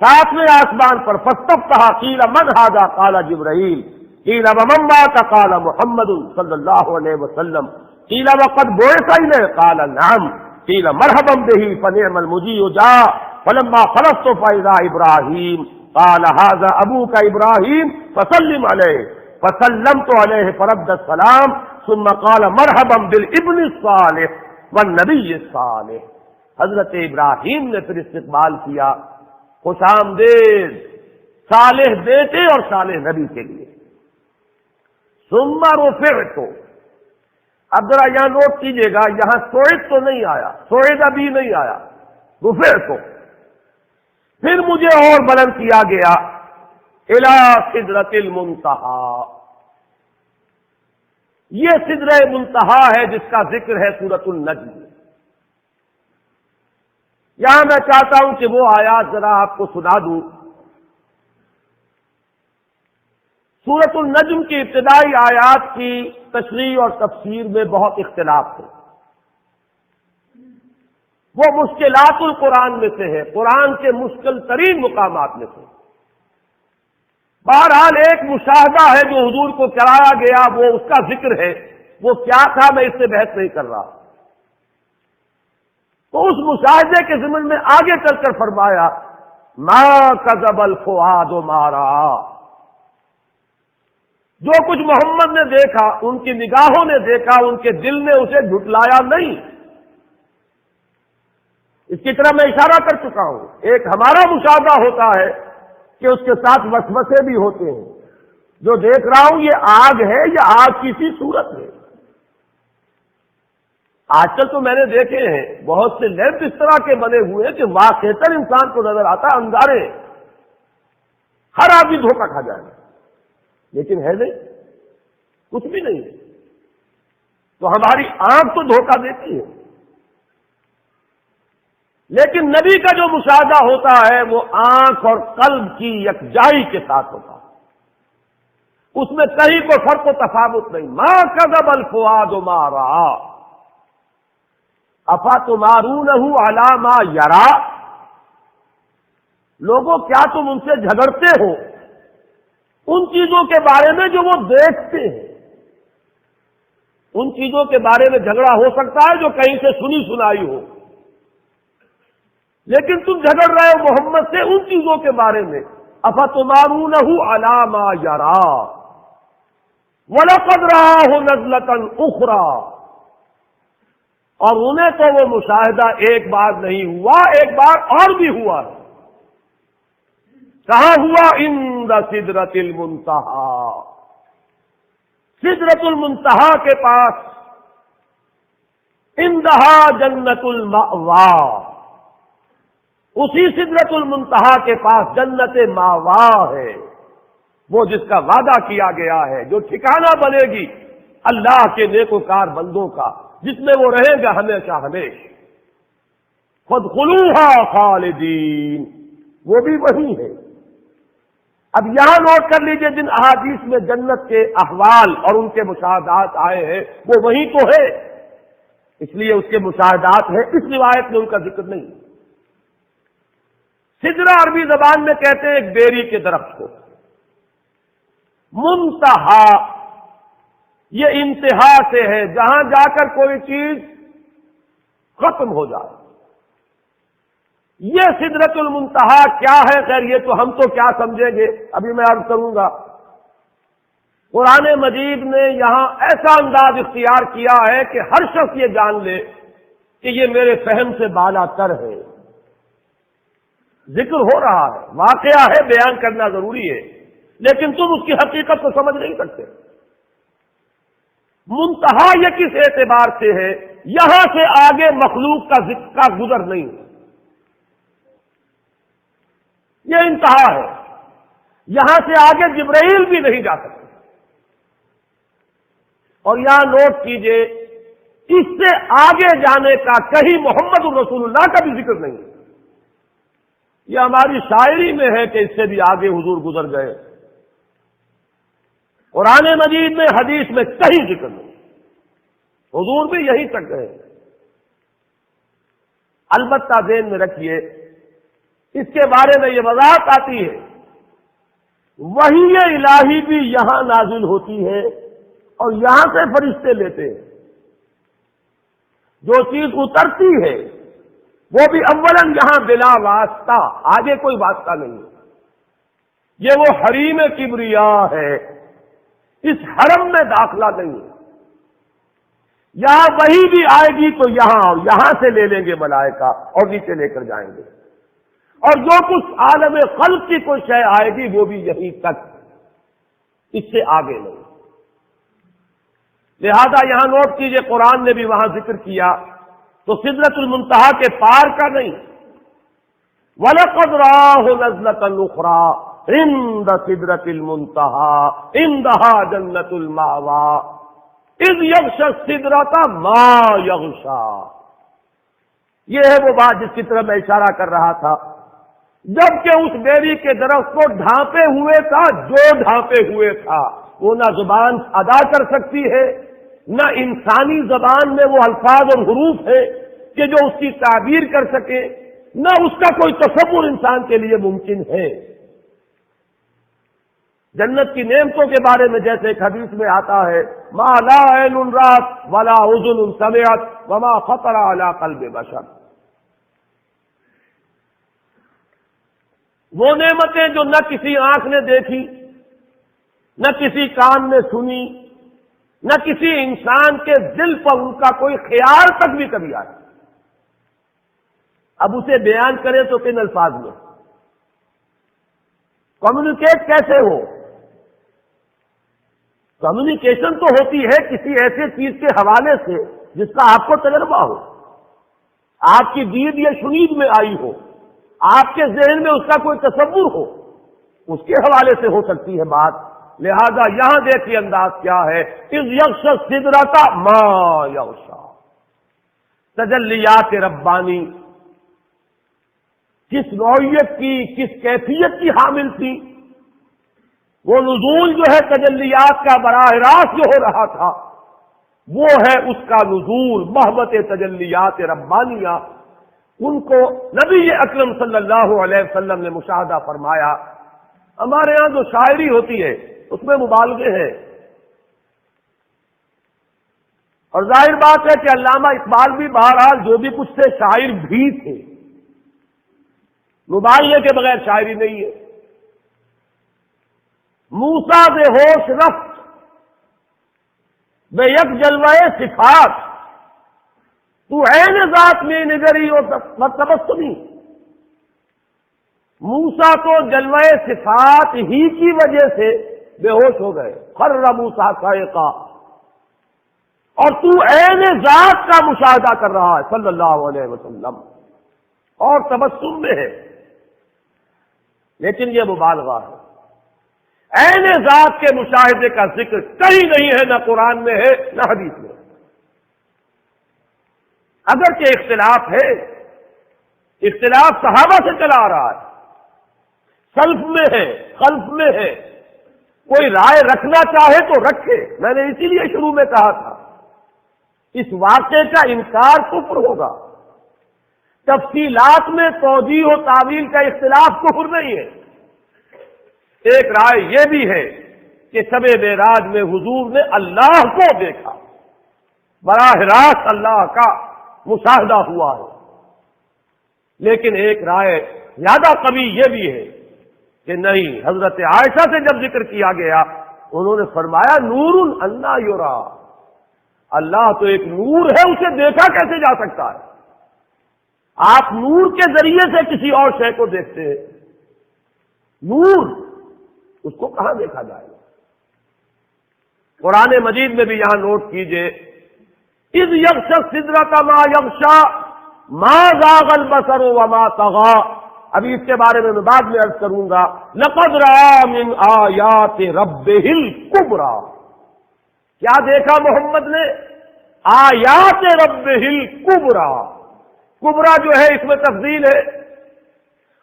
ساتویں آسمان پر، فاستفتح قیل من ھذا قال جبرائیل، قیل ومن مات قال محمد صلی اللہ علیہ وسلم، قیل وقد بعث الیہ قال نعم، قیل مرحبا بہ فنعم المجیء جاء، فلما خلصت فاذا ابراہیم قال ھذا ابوک ابراہیم فسلم علیہ، فسلمت علیہ فرد السلام، ثم قال مرحبا بالابن الصالح والنبی الصالح، حضرت ابراہیم نے پھر استقبال کیا، خوش آمدید صالح بیٹے اور صالح نبی کے لیے۔ ثم رفعت، اب ذرا یہاں نوٹ کیجئے گا، یہاں صعد تو نہیں آیا، صعد ابھی نہیں آیا، رفعت، پھر مجھے اور بلند کیا گیا، الی سدرۃ المنتہی، یہ سدرہ منتہا ہے جس کا ذکر ہے سورۃ النجم میں۔ یہاں میں چاہتا ہوں کہ وہ آیات ذرا آپ کو سنا دوں۔ سورۃ النجم کی ابتدائی آیات کی تشریح اور تفسیر میں بہت اختلاف ہے، وہ مشکلات القرآن میں سے ہے، قرآن کے مشکل ترین مقامات میں سے۔ بہرحال ایک مشاہدہ ہے جو حضور کو کرایا گیا، وہ اس کا ذکر ہے، وہ کیا تھا میں اس سے بحث نہیں کر رہا۔ تو اس مشاہدے کے ضمن میں آگے چل کر فرمایا ما کذب الفؤاد ما رأى، جو کچھ محمد نے دیکھا، ان کی نگاہوں نے دیکھا، ان کے دل نے اسے جھٹلایا نہیں۔ اس کی طرح میں اشارہ کر چکا ہوں، ایک ہمارا مشاہدہ ہوتا ہے کہ اس کے ساتھ وسوسے بھی ہوتے ہیں، جو دیکھ رہا ہوں یہ آگ ہے یا آگ کی سی صورت ہے۔ آج کل تو میں نے دیکھے ہیں بہت سے لیمپ اس طرح کے بنے ہوئے ہیں کہ واقعتاً انسان کو نظر آتا ہے انگارے، ہر آدمی دھوکہ کھا جائے گا، لیکن ہے نہیں، کچھ بھی نہیں ہے۔ تو ہماری آنکھ تو دھوکہ دیتی ہے، لیکن نبی کا جو مشاہدہ ہوتا ہے وہ آنکھ اور قلب کی یکجائی کے ساتھ ہوتا ہے، اس میں کہیں کوئی فرق و تفاوت نہیں۔ ما کذب الفؤاد ما رأى افتمارونہ علی ما یری، لوگوں کیا تم ان سے جھگڑتے ہو ان چیزوں کے بارے میں جو وہ دیکھتے ہیں؟ ان چیزوں کے بارے میں جھگڑا ہو سکتا ہے جو کہیں سے سنی سنائی ہو، لیکن تم جھگڑ رہے ہو محمد سے ان چیزوں کے بارے میں۔ افتمارونہ علی ما یری وَلَقَدْ رَآهُ نَزْلَةً أُخْرَى، اور انہیں تو وہ مشاہدہ ایک بار نہیں ہوا، ایک بار اور بھی ہوا ہے۔ کہاں ہوا؟ عند سدرۃ المنتہی، سدرۃ المنتہا کے پاس، عندہا جنت المأویٰ، اسی سدرۃ المنتہا کے پاس جنت ماوا ہے، وہ جس کا وعدہ کیا گیا ہے، جو ٹھکانہ بنے گی اللہ کے نیکوکار بندوں کا، جس میں وہ رہیں گا ہمیشہ ہمیشہ۔ فادخلوها خالدین، وہ بھی وہی ہے۔ اب یہاں نوٹ کر لیجئے جن احادیث میں جنت کے احوال اور ان کے مشاہدات آئے ہیں وہ وہی تو ہے، اس لیے اس کے مشاہدات ہیں، اس روایت میں ان کا ذکر نہیں۔ سدرہ عربی زبان میں کہتے ہیں ایک بیری کے درخت کو، منتہا یہ انتہا سے ہے، جہاں جا کر کوئی چیز ختم ہو جائے۔ یہ سدرۃ المنتہا کیا ہے؟ خیر یہ تو ہم تو کیا سمجھیں گے، ابھی میں عرض کروں گا۔ قرآن مجید نے یہاں ایسا انداز اختیار کیا ہے کہ ہر شخص یہ جان لے کہ یہ میرے فہم سے بالا تر ہے۔ ذکر ہو رہا ہے، واقعہ ہے، بیان کرنا ضروری ہے، لیکن تم اس کی حقیقت کو سمجھ نہیں سکتے۔ منتہا یہ کس اعتبار سے ہے؟ یہاں سے آگے مخلوق کا ذکر کا گزر نہیں ہے، یہ انتہا ہے۔ یہاں سے آگے جبرائیل بھی نہیں جا سکتے۔ اور یہاں نوٹ کیجئے، اس سے آگے جانے کا کہیں محمد الرسول اللہ کا بھی ذکر نہیں ہے۔ یہ ہماری شاعری میں ہے کہ اس سے بھی آگے حضور گزر گئے، قرآن مجید میں، حدیث میں کہیں ذکر نہیں، حضور بھی یہیں تک گئے۔ البتہ ذہن میں رکھیے، اس کے بارے میں یہ وضاحت آتی ہے، وحی الہی بھی یہاں نازل ہوتی ہے اور یہاں سے فرشتے لیتے ہیں۔ جو چیز اترتی ہے وہ بھی اولاً یہاں بلا واسطہ، آگے کوئی واسطہ نہیں ہے۔ یہ وہ حریم کبریا ہے، اس حرم میں داخلہ نہیں ہے۔ یہاں وہی بھی آئے گی تو یہاں سے لے لیں گے ملائکہ اور نیچے لے کر جائیں گے، اور جو کچھ عالم خلق کی کوئی شے آئے گی وہ بھی یہیں تک، اس سے آگے نہیں۔ لہذا یہاں نوٹ کیجئے، قرآن نے بھی وہاں ذکر کیا تو سدرۃ المنتہا کے پار کا نہیں۔ وَلَقَدْ رَآهُ نَزْلَةً أُخْرَىٰ عِندَ سِدْرَةِ الْمُنتَهَىٰ عِندَهَا جَنَّةُ الْمَأْوَىٰ إِذْ يَغْشَى السِّدْرَةَ مَا يَغْشَىٰ۔ یہ ہے وہ بات جس کی طرف میں اشارہ کر رہا تھا، جبکہ اس بیری کے درخت کو ڈھانپے ہوئے تھا، جو ڈھانپے ہوئے تھا وہ نہ زبان ادا کر سکتی ہے، نہ انسانی زبان میں وہ الفاظ اور حروف ہے کہ جو اس کی تعبیر کر سکے، نہ اس کا کوئی تصور انسان کے لیے ممکن ہے۔ جنت کی نعمتوں کے بارے میں جیسے ایک حدیث میں آتا ہے، ما لا عین رأت ولا اذن سمعت وما خطر علی قلب بشر۔ وہ نعمتیں جو نہ کسی آنکھ نے دیکھی، نہ کسی کان نے سنی، نہ کسی انسان کے دل پر ان کا کوئی خیال تک بھی کبھی آیا۔ اب اسے بیان کریں تو کن الفاظ میں؟ کمیونیکیٹ کیسے ہو؟ کمیونیکیشن تو ہوتی ہے کسی ایسے چیز کے حوالے سے جس کا آپ کو تجربہ ہو، آپ کی دید یا شنید میں آئی ہو، آپ کے ذہن میں اس کا کوئی تصور ہو، اس کے حوالے سے ہو سکتی ہے بات۔ لہذا یہاں دیکھیے انداز کیا ہے، اذ یغشی السدرۃ ما یغشی۔ تجلیات ربانی کس نوعیت کی، کس کیفیت کی حامل تھی؟ وہ نزول جو ہے تجلیات کا براہ راست جو ہو رہا تھا، وہ ہے اس کا نزول، محبت تجلیات ربانیہ۔ ان کو نبی اکرم صلی اللہ علیہ وسلم نے مشاہدہ فرمایا۔ ہمارے ہاں جو شاعری ہوتی ہے اس میں مبالغے ہیں، اور ظاہر بات ہے کہ علامہ اقبال بھی بہرحال جو بھی کچھ تھے شاعر بھی تھے، مبالغے کے بغیر شاعری نہیں ہے۔ موسیٰ بے ہوش رفت بے یک جلوہ صفات، تو عین ذات میں نگری و تبسمی۔ موسیٰ تو جلوہ صفات ہی کی وجہ سے بے ہوش ہو گئے، خر موسیٰ صاعقا، اور تو عین ذات کا مشاہدہ کر رہا ہے صلی اللہ علیہ وسلم، اور تبسم میں ہے، لیکن یہ مبالغہ ہے۔ عین ذات کے مشاہدے کا ذکر کہیں نہیں ہے، نہ قرآن میں ہے نہ حدیث میں۔ اگرچہ اختلاف ہے، اختلاف صحابہ سے چلا آ رہا ہے، سلف میں ہے، خلف میں ہے، کوئی رائے رکھنا چاہے تو رکھے۔ میں نے اسی لیے شروع میں کہا تھا، اس واقعے کا انکار کفر ہوگا۔ تفصیلات میں توجیہ و تعویل کا اختلاف کفر نہیں ہے۔ ایک رائے یہ بھی ہے کہ شب معراج میں حضور نے اللہ کو دیکھا، براہ راست اللہ کا مشاہدہ ہوا ہے۔ لیکن ایک رائے زیادہ قوی یہ بھی ہے کہ نہیں، حضرت عائشہ سے جب ذکر کیا گیا انہوں نے فرمایا نور انا یرا، اللہ تو ایک نور ہے، اسے دیکھا کیسے جا سکتا ہے؟ آپ نور کے ذریعے سے کسی اور شے کو دیکھتے ہیں، نور اس کو کہاں دیکھا جائے گا؟ قرآن مجید میں بھی یہاں نوٹ کیجئے، اذ یغشی السدرۃ ما یغشی ما زاغ البصر وما طغی، ابھی اس کے بارے میں بعد میں عرض کروں گا، لقد رأى من آیات ربہ الکبریٰ، کیا دیکھا محمد نے؟ آیات ربہ الکبریٰ، کبریٰ جو ہے اس میں تفضیل ہے،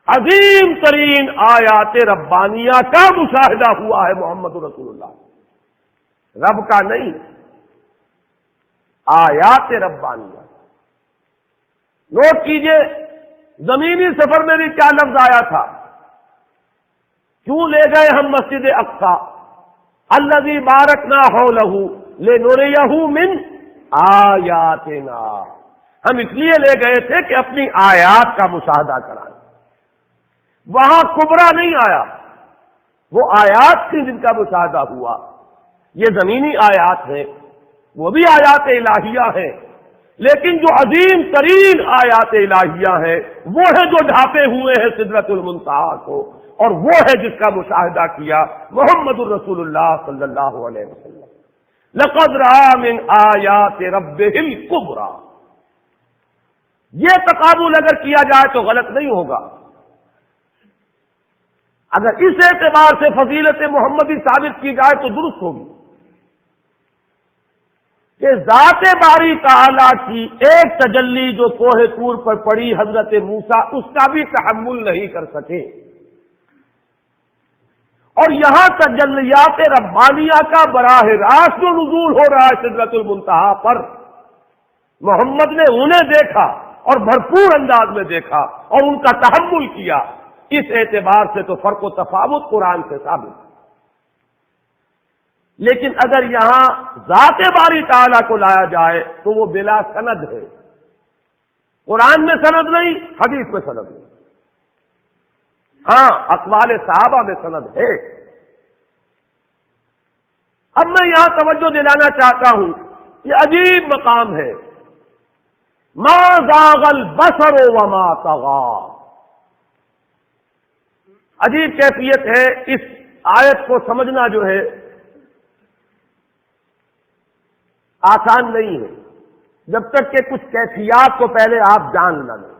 عظیم ترین آیات ربانیہ کا مشاہدہ ہوا ہے محمد رسول اللہ، رب کا نہیں، آیات ربانیہ۔ نوٹ کیجئے زمینی سفر میں بھی کیا لفظ آیا تھا، کیوں لے گئے ہم مسجد اقصی، الذی بارکنا حولہ لنریہ من آیاتنا، ہم اس لیے لے گئے تھے کہ اپنی آیات کا مشاہدہ کرائیں۔ وہاں کبریٰ نہیں آیا، وہ آیات تھی جن کا مشاہدہ ہوا، یہ زمینی آیات ہیں، وہ بھی آیات الہیہ ہیں، لیکن جو عظیم ترین آیات الہیہ ہیں وہ ہے جو ڈھانپے ہوئے ہیں سدرۃ المنتہا کو، اور وہ ہے جس کا مشاہدہ کیا محمد الرسول اللہ صلی اللہ علیہ وسلم۔ لقد رأى من آیات ربہ الکبریٰ، یہ تقابل اگر کیا جائے تو غلط نہیں ہوگا، اگر اس اعتبار سے فضیلت محمدی ثابت کی جائے تو درست ہوگی کہ ذات باری تعالیٰ کی ایک تجلی جو کوہ طور پر پڑی حضرت موسیٰ، اس کا بھی تحمل نہیں کر سکے، اور یہاں تجلیات ربانیہ کا براہ راست جو نزول ہو رہا ہے سدرۃ المنتہا پر، محمد نے انہیں دیکھا اور بھرپور انداز میں دیکھا اور ان کا تحمل کیا، اس اعتبار سے تو فرق و تفاوت قرآن سے ثابت۔ لیکن اگر یہاں ذات باری تعالیٰ کو لایا جائے تو وہ بلا سند ہے، قرآن میں سند نہیں، حدیث میں سند نہیں، ہاں اقوال صحابہ میں سند ہے۔ اب میں یہاں توجہ دلانا چاہتا ہوں، یہ عجیب مقام ہے، ما زاغ البصر وما طغی، عجیب کیفیت ہے، اس آیت کو سمجھنا جو ہے آسان نہیں ہے جب تک کہ کچھ کیفیات کو پہلے آپ جان نہ لیں۔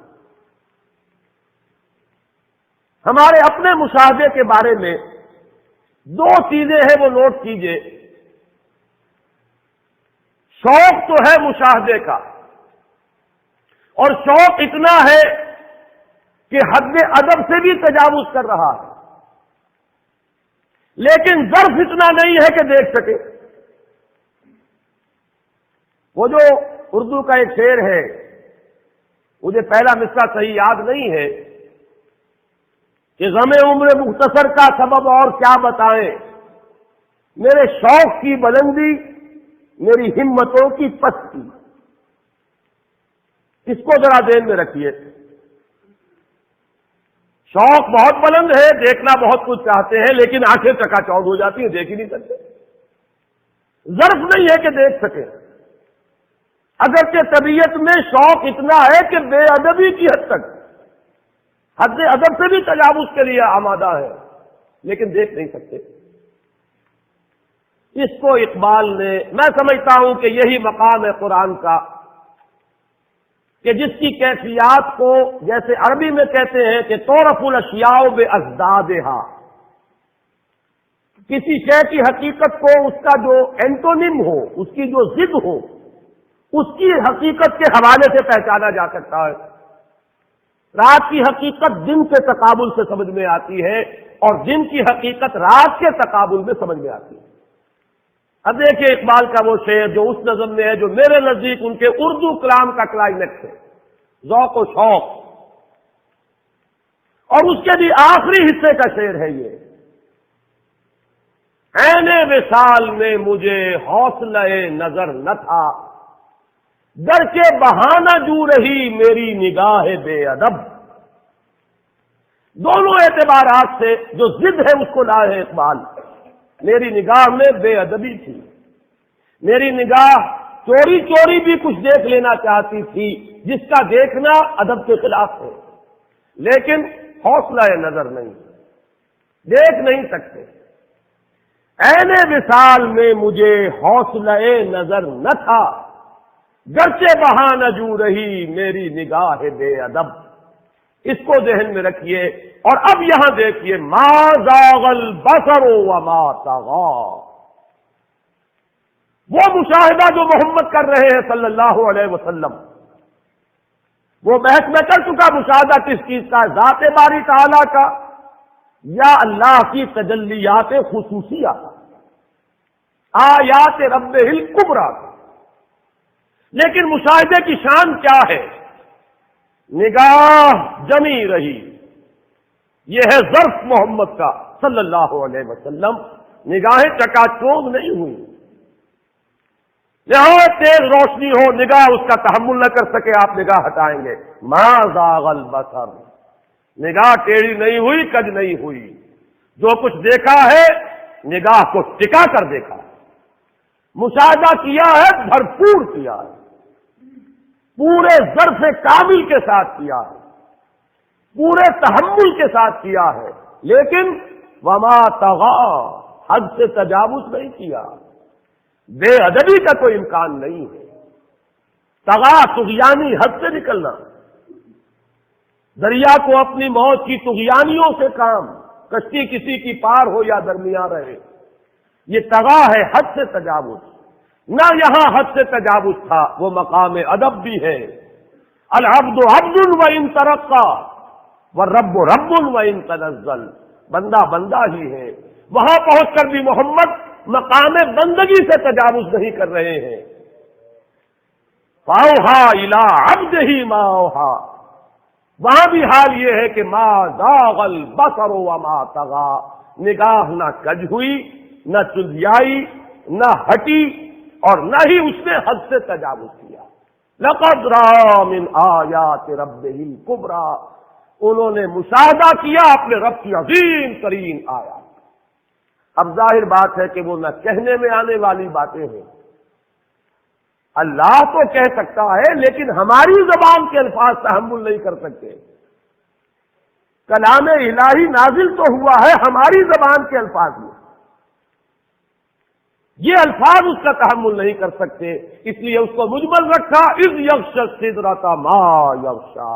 ہمارے اپنے مشاہدے کے بارے میں دو چیزیں ہیں، وہ نوٹ کیجئے، شوق تو ہے مشاہدے کا، اور شوق اتنا ہے کہ حد ادب سے بھی تجاوز کر رہا ہے، لیکن ظرف اتنا نہیں ہے کہ دیکھ سکے۔ وہ جو اردو کا ایک شعر ہے، مجھے پہلا مصرع صحیح یاد نہیں ہے، کہ غم عمر مختصر کا سبب اور کیا بتائیں، میرے شوق کی بلندی میری ہمتوں کی پستی، اس کو ذرا ذہن میں رکھیے۔ شوق بہت بلند ہے، دیکھنا بہت کچھ چاہتے ہیں، لیکن آنکھیں چکا چوندھ ہو جاتی ہیں، دیکھ ہی نہیں سکتے، ظرف نہیں ہے کہ دیکھ سکے، اگرچہ طبیعت میں شوق اتنا ہے کہ بے ادبی کی حد تک، حد ادب سے بھی تجاوز کے لیے آمادہ ہے، لیکن دیکھ نہیں سکتے۔ اس کو اقبال نے، میں سمجھتا ہوں کہ یہی مقام ہے قرآن کا، کہ جس کی کیفیات کو جیسے عربی میں کہتے ہیں کہ تعرف الاشیاء بازدادہا، کسی شے کی حقیقت کو اس کا جو اینٹونیم ہو، اس کی جو ضد ہو، اس کی حقیقت کے حوالے سے پہچانا جا سکتا ہے۔ رات کی حقیقت دن کے تقابل سے سمجھ میں آتی ہے، اور دن کی حقیقت رات کے تقابل میں سمجھ میں آتی ہے۔ اب دیکھیے اقبال کا وہ شعر جو اس نظم میں ہے، جو میرے نزدیک ان کے اردو کلام کا کلائمیکس ہے، ذوق و شوق، اور اس کے بھی آخری حصے کا شعر ہے یہ، عین وصال میں مجھے حوصلہ نظر نہ تھا، گر کے بہانہ جو رہی میری نگاہ بے ادب۔ دونوں اعتبارات سے جو ضد ہے اس کو لائے ہے اقبال۔ میری نگاہ میں بے ادبی تھی، میری نگاہ چوری چوری بھی کچھ دیکھ لینا چاہتی تھی جس کا دیکھنا ادب کے خلاف ہے، لیکن حوصلہ نظر نہیں، دیکھ نہیں سکتے۔ عین وصال میں مجھے حوصلہ نظر نہ تھا، گرچہ بہانہ جو رہی میری نگاہ بے ادب۔ اس کو ذہن میں رکھیے، اور اب یہاں دیکھیے، ما زاغ البصر وما طغى، وہ مشاہدہ جو محمد کر رہے ہیں صلی اللہ علیہ وسلم، وہ بحث میں کر چکا مشاہدہ کس چیز کا، ذات باری تعالیٰ کا یا اللہ کی تجلیات خصوصیہ، آیات ربہ الکبریٰ۔ لیکن مشاہدے کی شان کیا ہے؟ نگاہ جمی رہی، یہ ہے ظرف محمد کا صلی اللہ علیہ وسلم، نگاہیں چکا چوند نہیں ہوئی، یہاں تیز روشنی ہو نگاہ اس کا تحمل نہ کر سکے، آپ نگاہ ہٹائیں گے۔ ما زاغ البصر، نگاہ ٹیڑھی نہیں ہوئی، کج نہیں ہوئی، جو کچھ دیکھا ہے نگاہ کو ٹکا کر دیکھا، مشاہدہ کیا ہے، بھرپور کیا ہے، پورے ظرف کامل کے ساتھ کیا ہے، پورے تحمل کے ساتھ کیا ہے، لیکن وما طغى، حد سے تجاوز نہیں کیا، بے ادبی کا کوئی امکان نہیں ہے۔ طغى طغیانی، حد سے نکلنا، دریا کو اپنی موت کی طغیانیوں سے کام، کشتی کسی کی پار ہو یا درمیان رہے، یہ طغى ہے، حد سے تجاوز۔ نہ یہاں حد سے تجاوز تھا، وہ مقام ادب بھی ہے، العبد عبد وان ترقى والرب رب وان تنزل، بندہ بندہ ہی ہے، وہاں پہنچ کر بھی محمد مقام بندگی سے تجاوز نہیں کر رہے ہیں۔ فاوحى الى عبده ما اوحى، وہاں بھی حال یہ ہے کہ ما زاغ البصر وما طغى، نگاہ نہ کج ہوئی، نہ چندیائی، نہ ہٹی، اور نہ ہی اس نے حد سے تجاوز کیا۔ لقد رأى من آیات ربہ الکبریٰ، انہوں نے مشاہدہ کیا اپنے رب کی عظیم ترین آیات۔ اب ظاہر بات ہے کہ وہ نہ کہنے میں آنے والی باتیں ہیں، اللہ تو کہہ سکتا ہے لیکن ہماری زبان کے الفاظ تحمل نہیں کر سکتے۔ کلام الہی نازل تو ہوا ہے ہماری زبان کے الفاظ میں، یہ الفاظ اس کا تحمل نہیں کر سکتے، اس لیے اس کو مجمل رکھا، اذ یغشی السدرۃ ما یغشی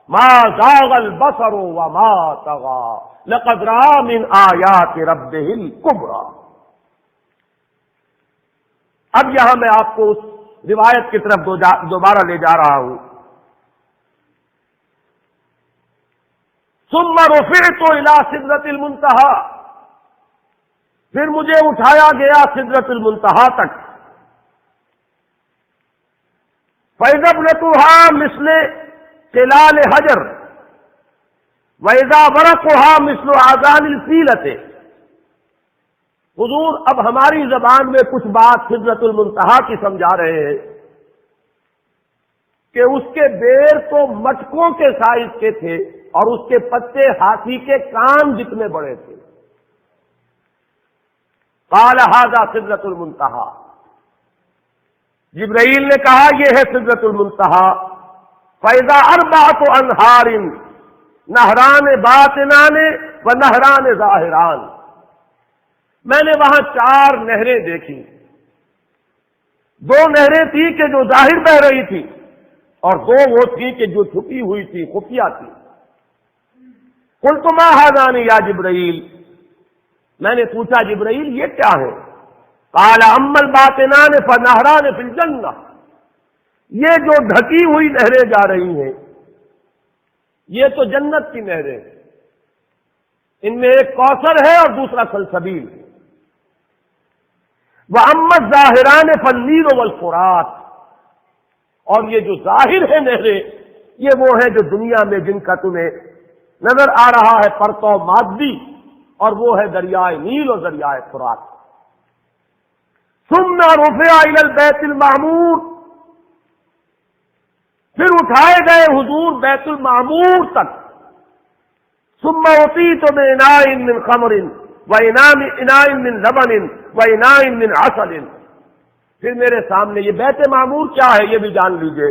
ما زاغ البصر وما طغى لقد رأى من آیات ربہ الکبریٰ۔ اب یہاں میں آپ کو اس روایت کی طرف دوبارہ لے جا رہا ہوں۔ ثم رفعت الى سدرۃ المنتہی، پھر مجھے اٹھایا گیا سدرۃ المنتہی تک، فإذا ابنتها مثل قلال حجر وإذا ورقها مثل آذان الفیلۃ۔ حضور اب ہماری زبان میں کچھ بات سدرۃ المنتہی کی سمجھا رہے ہیں کہ اس کے بیر تو مٹکوں کے سائز کے تھے اور اس کے پتے ہاتھی کے کان جتنے بڑے تھے۔ قال ھذا سدرۃ المنتہی، جبرائیل نے کہا یہ ہے سدرۃ المنتہی۔ فإذا أربعة أنہار نہران باطنان و نہران ظاہران، میں نے وہاں 4 نہریں دیکھی، 2 نہریں تھی کہ جو ظاہر بہ رہی تھی اور 2 وہ تھی کہ جو چھپی ہوئی تھی، خفیہ تھی۔ قلت ما هذان یا جبرائیل، میں نے پوچھا جبرائیل یہ کیا ہے؟ قال اما الباطنان فنہران فی الجنہ، یہ جو ڈھکی ہوئی نہریں جا رہی ہیں یہ تو جنت کی نہریں، ان میں ایک کوثر ہے اور دوسرا سلسبیل۔ وَأَمَّا الظَّاهِرَانِ فَالنِّيلُ وَالْفُرَاتُ، اور یہ جو ظاہر ہے نہریں یہ وہ ہیں جو دنیا میں جن کا تمہیں نظر آ رہا ہے پرتو مادی، اور وہ ہے دریائے نیل اور دریائے فرات۔ ثم رفع الى البیت المعمور، پھر اٹھائے گئے حضور بیت المعمور تک. ثم اعطیت باناء من خمر واناء من لبن واناء من عسل. پھر میرے سامنے یہ بیت معمور کیا ہے یہ بھی جان لیجئے.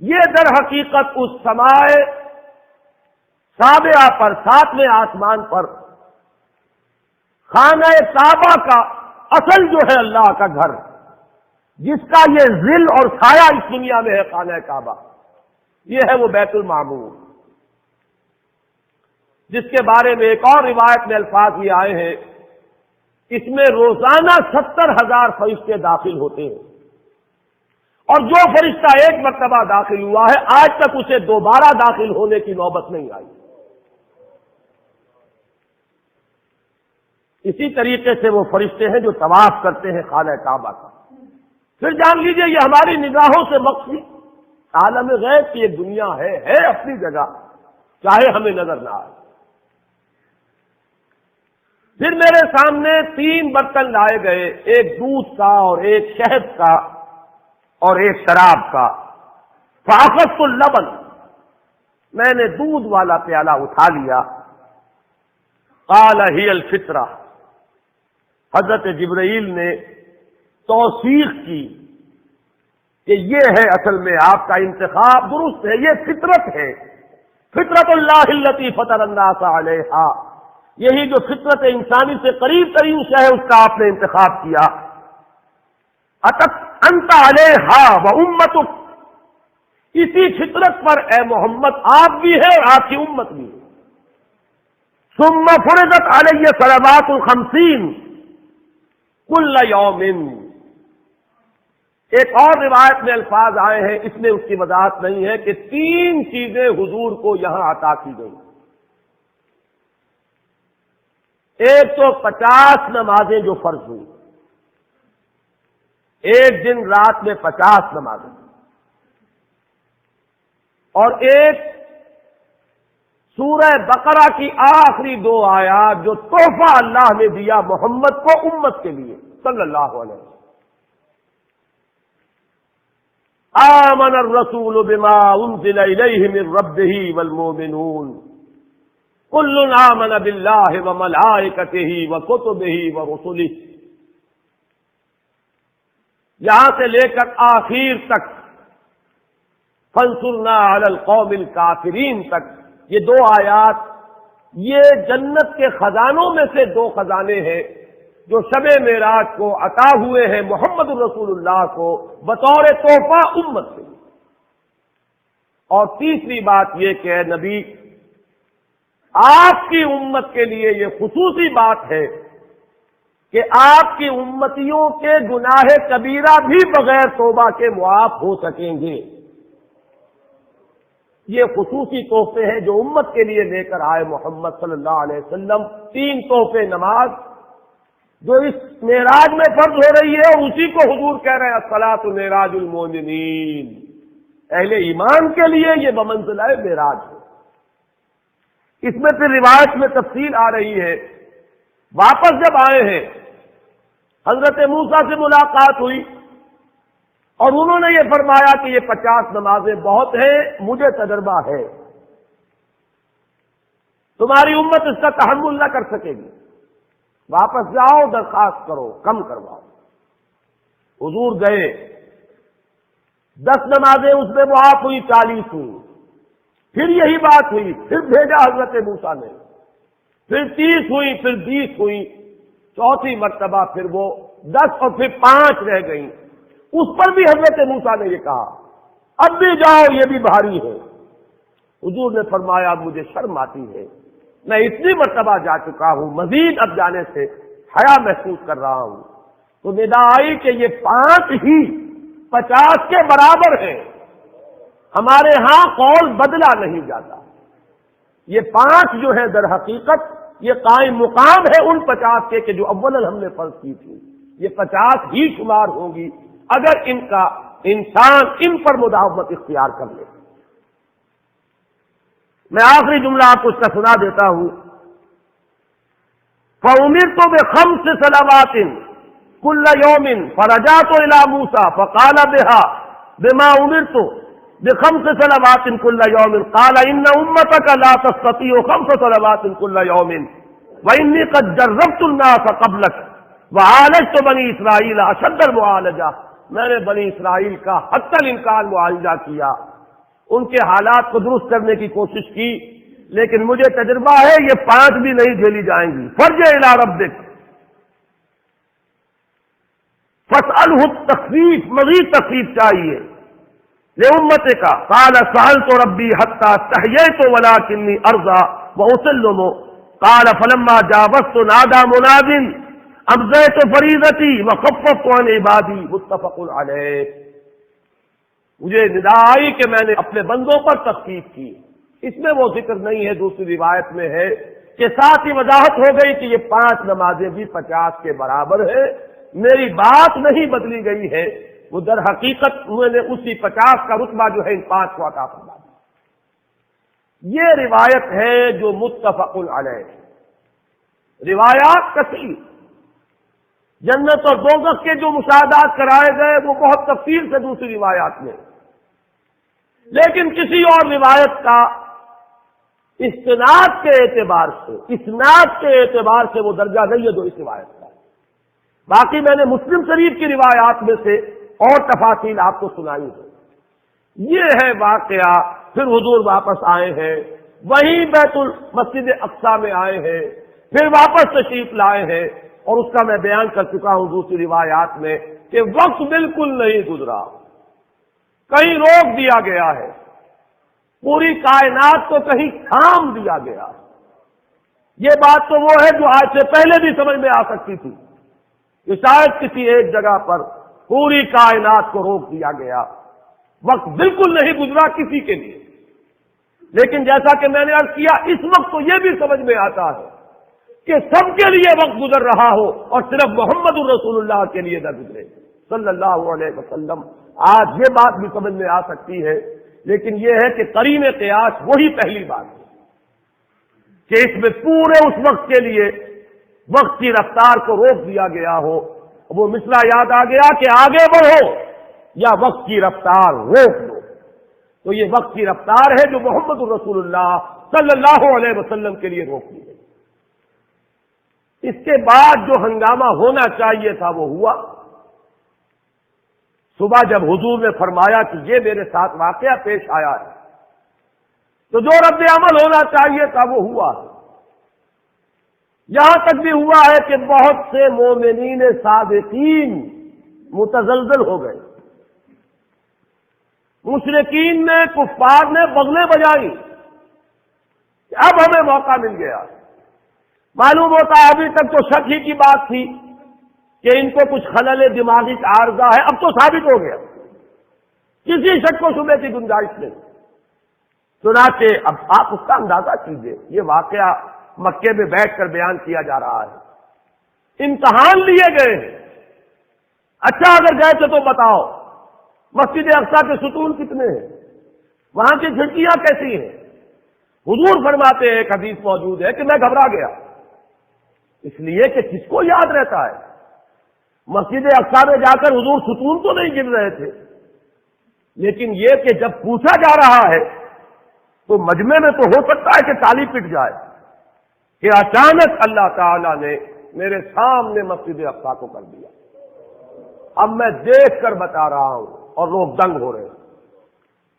یہ در حقیقت اس سمائے سابعہ پر، ساتویں آسمان پر خانہ کعبہ کا اصل جو ہے اللہ کا گھر، جس کا یہ ظل اور سایہ اس دنیا میں ہے، خانہ کعبہ، یہ ہے وہ بیت المعمور، جس کے بارے میں ایک اور روایت میں الفاظ یہ آئے ہیں، اس میں روزانہ 70,000 فرشتے داخل ہوتے ہیں، اور جو فرشتہ ایک مرتبہ داخل ہوا ہے آج تک اسے دوبارہ داخل ہونے کی نوبت نہیں آئی. اسی طریقے سے وہ فرشتے ہیں جو طواف کرتے ہیں خانہ کعبہ کا. پھر جان لیجئے یہ ہماری نگاہوں سے مخفی عالم غیب کی ایک دنیا ہے اپنی جگہ، چاہے ہمیں نظر نہ آئے. پھر میرے سامنے 3 برتن لائے گئے، ایک دودھ کا اور ایک شہد کا اور ایک شراب کا. فاخذت اللبن، میں نے دودھ والا پیالہ اٹھا لیا. قال ہی الفطرہ، حضرت جبرائیل نے توثیق کی کہ یہ ہے اصل میں آپ کا انتخاب درست ہے، یہ فطرت ہے، فطرت اللہ التی فطر الناس علیہا، یہی جو فطرت انسانی سے قریب ترین سے ہے اس کا آپ نے انتخاب کیا. انت علیہا و امتک، اسی فطرت پر اے محمد آپ بھی ہیں اور آپ کی امت بھی ہے. ثم فرضت علی صلوات 50 کل یوم. ایک اور روایت میں الفاظ آئے ہیں، اس میں اس کی وضاحت نہیں ہے کہ 3 چیزیں حضور کو یہاں عطا کی گئی. ایک تو 50 نمازیں جو فرض ہوئی، ایک دن رات میں 50 نمازیں، اور ایک سورہ بقرہ کی آخری 2 آیات جو تحفہ اللہ نے دیا محمد کو امت کے لیے صلی اللہ علیہ وسلم. آمن الرسول بما انزل الیہ من ربہ والمؤمنون کل آمن باللہ وملائکتہ وکتبہ ورسلہ. یہاں سے لے کر آخر تک فانصرنا علی القوم الکافرین تک، یہ 2 آیات یہ جنت کے خزانوں میں سے 2 خزانے ہیں جو شب معراج کو عطا ہوئے ہیں محمد رسول اللہ کو بطور تحفہ امت سے. اور تیسری بات یہ کہ اے نبی آپ کی امت کے لیے یہ خصوصی بات ہے کہ آپ کی امتیوں کے گناہ کبیرہ بھی بغیر توبہ کے معاف ہو سکیں گے. یہ خصوصی تحفے ہیں جو امت کے لیے لے کر آئے محمد صلی اللہ علیہ وسلم. 3 تحفے، نماز جو اس معراج میں فرض ہو رہی ہے اور اسی کو حضور کہہ رہے ہیں الصلاۃ معراج المؤمنین، اہل ایمان کے لیے یہ بمنزلہ معراج ہے. اس میں پھر روایت میں تفصیل آ رہی ہے. واپس جب آئے ہیں حضرت موسیٰ سے ملاقات ہوئی اور انہوں نے یہ فرمایا کہ یہ 50 نمازیں بہت ہیں، مجھے تجربہ ہے، تمہاری امت اس کا تحمل نہ کر سکے گی، واپس جاؤ درخواست کرو کم کرواؤ. حضور گئے، 10 نمازیں اس میں معاف ہوئی، 40 ہوئی. پھر یہی بات ہوئی، پھر بھیجا حضرت موسیٰ نے، پھر 30 ہوئی، پھر 20 ہوئی، چوتھی مرتبہ پھر وہ 10 اور پھر 5 رہ گئیں. اس پر بھی حضرت موسیٰ نے یہ کہا اب بھی جاؤ، یہ بھی بھاری ہے. حضور نے فرمایا مجھے شرم آتی ہے، میں اتنی مرتبہ جا چکا ہوں، مزید اب جانے سے حیا محسوس کر رہا ہوں. تو ندا آئی کہ یہ 5 ہی 50 کے برابر ہیں. ہمارے ہاں قول بدلا نہیں جاتا. یہ 5 جو ہے در حقیقت یہ قائم مقام ہے ان 50 کے کہ جو اولا ہم نے فرض کی تھی. یہ 50 ہی شمار ہوں گی اگر ان کا انسان ان پر مداومت اختیار کر لے. میں آخری جملہ آپ کو اس کا سنا دیتا ہوں. فأمرت بخمس صلوات كل يوم فرجعت إلى موسى فقال بما أمرت بخمس صلوات كل يوم قال إن أمتك لا تستطيع 5 صلوات كل يوم وإني قد جربت الناس قبلك وعالجت بني إسرائيل أشد المعالجة. میں نے بنی اسرائیل کا حتی الامکان معالجہ کیا، ان کے حالات کو درست کرنے کی کوشش کی، لیکن مجھے تجربہ ہے یہ 5 بھی نہیں جھیلی جائیں گی. فرجع الی ربک فاسألہ التخفیف، مزید تخفیف چاہیے لامتک. قال سألت ربی حتی استحییت ولکنی ارضی واسلم. قال فلما جاوزت نادى مناد امضیت فریضتی وخففت عن عبادی. متفق علیہ. مجھے ندا آئی کہ میں نے اپنے بندوں پر تخفیف کی. اس میں وہ ذکر نہیں ہے، دوسری روایت میں ہے کہ ساتھ ہی وضاحت ہو گئی کہ یہ 5 نمازیں بھی 50 کے برابر ہے. میری بات نہیں بدلی گئی ہے، وہ در حقیقت انہوں نے اسی 50 کا رتبہ جو ہے ان 5 کو عطا فرما دیا. یہ روایت ہے جو متفق علیہ. روایات کثیر، جنت اور دوزخ کے جو مشاہدات کرائے گئے وہ بہت تفصیل سے دوسری روایات میں، لیکن کسی اور روایت کا استناد کے اعتبار سے، اسناد کے اعتبار سے وہ درجہ نہیں ہے جو اس روایت کا ہے. باقی میں نے مسلم شریف کی روایات میں سے اور تفاصیل آپ کو سنائی ہے. یہ ہے واقعہ. پھر حضور واپس آئے ہیں، وہیں بیت المسجد اقصی میں آئے ہیں، پھر واپس تشریف لائے ہیں، اور اس کا میں بیان کر چکا ہوں دوسری روایات میں کہ وقت بالکل نہیں گزرا، کہیں روک دیا گیا ہے، پوری کائنات کو کہیں تھام دیا گیا. یہ بات تو وہ ہے جو آج سے پہلے بھی سمجھ میں آ سکتی تھی کہ شاید کسی ایک جگہ پر پوری کائنات کو روک دیا گیا. وقت بالکل نہیں گزرا کسی کے لیے. لیکن جیسا کہ میں نے عرض کیا، اس وقت تو یہ بھی سمجھ میں آتا ہے کہ سب کے لیے وقت گزر رہا ہو اور صرف محمد الرسول اللہ کے لیے نہ گزرے صلی اللہ علیہ وسلم. آج یہ بات بھی سمجھ میں آ سکتی ہے، لیکن یہ ہے کہ قرین قیاس وہی پہلی بات ہے کہ اس میں پورے اس وقت کے لیے وقت کی رفتار کو روک دیا گیا ہو. وہ مسئلہ یاد آ گیا کہ آگے بڑھو یا وقت کی رفتار روک دو. تو یہ وقت کی رفتار ہے جو محمد الرسول اللہ صلی اللہ علیہ وسلم کے لیے روک دی گئی. اس کے بعد جو ہنگامہ ہونا چاہیے تھا وہ ہوا. صبح جب حضور نے فرمایا کہ یہ میرے ساتھ واقعہ پیش آیا ہے تو جو رد عمل ہونا چاہیے تھا وہ ہوا. یہاں تک بھی ہوا ہے کہ بہت سے مومنین صادقین متزلزل ہو گئے. مشرکین نے، کفار نے بغلیں بجائی کہ اب ہمیں موقع مل گیا. معلوم ہوتا ہے ابھی تک تو شک ہی کی بات تھی کہ ان کو کچھ خلل دماغی کا عارضہ ہے، اب تو ثابت ہو گیا، کسی شک کو شبے کی گنجائش نہیں. چنانچہ اب آپ اس کا اندازہ کیجئے، یہ واقعہ مکے میں بیٹھ کر بیان کیا جا رہا ہے، امتحان لیے گئے ہیں. اچھا اگر گئے تھے تو بتاؤ مسجد اقصی کے ستون کتنے ہیں، وہاں کی کھڑکیاں کیسی ہیں؟ حضور فرماتے ہیں، ایک حدیث موجود ہے کہ میں گھبرا گیا، اس لیے کہ کس کو یاد رہتا ہے. مسجد اقصی میں جا کر حضور ستون تو نہیں گر رہے تھے، لیکن یہ کہ جب پوچھا جا رہا ہے تو مجمع میں تو ہو سکتا ہے کہ تالی پٹ جائے کہ اچانک اللہ تعالی نے میرے سامنے مسجد اقصی کو کر دیا. اب میں دیکھ کر بتا رہا ہوں اور لوگ دنگ ہو رہے ہیں.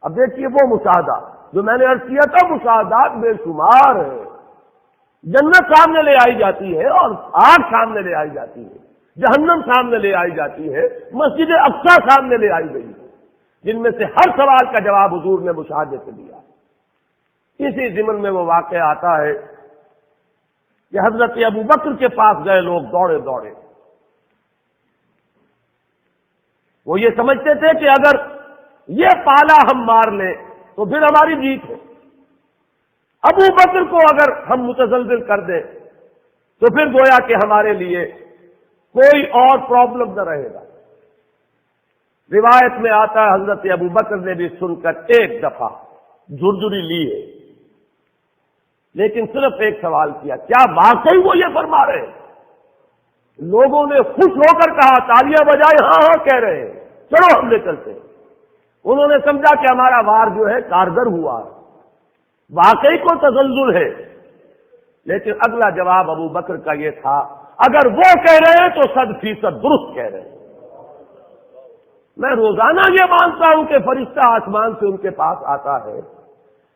اب دیکھیے وہ مشاہدہ جو میں نے عرض کیا تھا، مشاہدات بے شمار ہیں. جنت سامنے لے آئی جاتی ہے اور آگ سامنے لے آئی جاتی ہے، جہنم سامنے لے آئی جاتی ہے، مسجد اقصی سامنے لے آئی گئی ہے، جن میں سے ہر سوال کا جواب حضور نے مشاہدے سے دیا. اسی ضمن میں وہ واقعہ آتا ہے کہ حضرت ابو بکر کے پاس گئے لوگ دوڑے دوڑے. وہ یہ سمجھتے تھے کہ اگر یہ پالا ہم مار لیں تو پھر ہماری جیت ہے. ابو بکر کو اگر ہم متزلزل کر دیں تو پھر گویا کہ ہمارے لیے کوئی اور پرابلم نہ رہے گا. روایت میں آتا ہے حضرت ابو بکر نے بھی سن کر ایک دفعہ جھرجھری لی ہے لیکن صرف ایک سوال کیا، کیا واقعی وہ یہ فرما رہے ہیں؟ لوگوں نے خوش ہو کر کہا، تالیاں بجائے، ہاں ہاں کہہ رہے ہیں، چلو ہم لے چلتے ہیں۔ انہوں نے سمجھا کہ ہمارا وار جو ہے کارگر ہوا، واقعی کو تزلزل ہے۔ لیکن اگلا جواب ابو بکر کا یہ تھا، اگر وہ کہہ رہے ہیں تو 100% درست کہہ رہے ہیں۔ میں روزانہ یہ مانتا ہوں کہ فرشتہ آسمان سے ان کے پاس آتا ہے،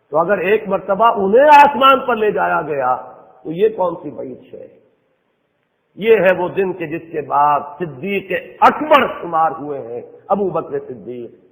تو اگر ایک مرتبہ انہیں آسمان پر لے جایا گیا تو یہ کون سی بعید ہے؟ یہ ہے وہ دن کہ جس کے بعد صدیق اکبر شمار ہوئے ہیں ابو بکر صدیق۔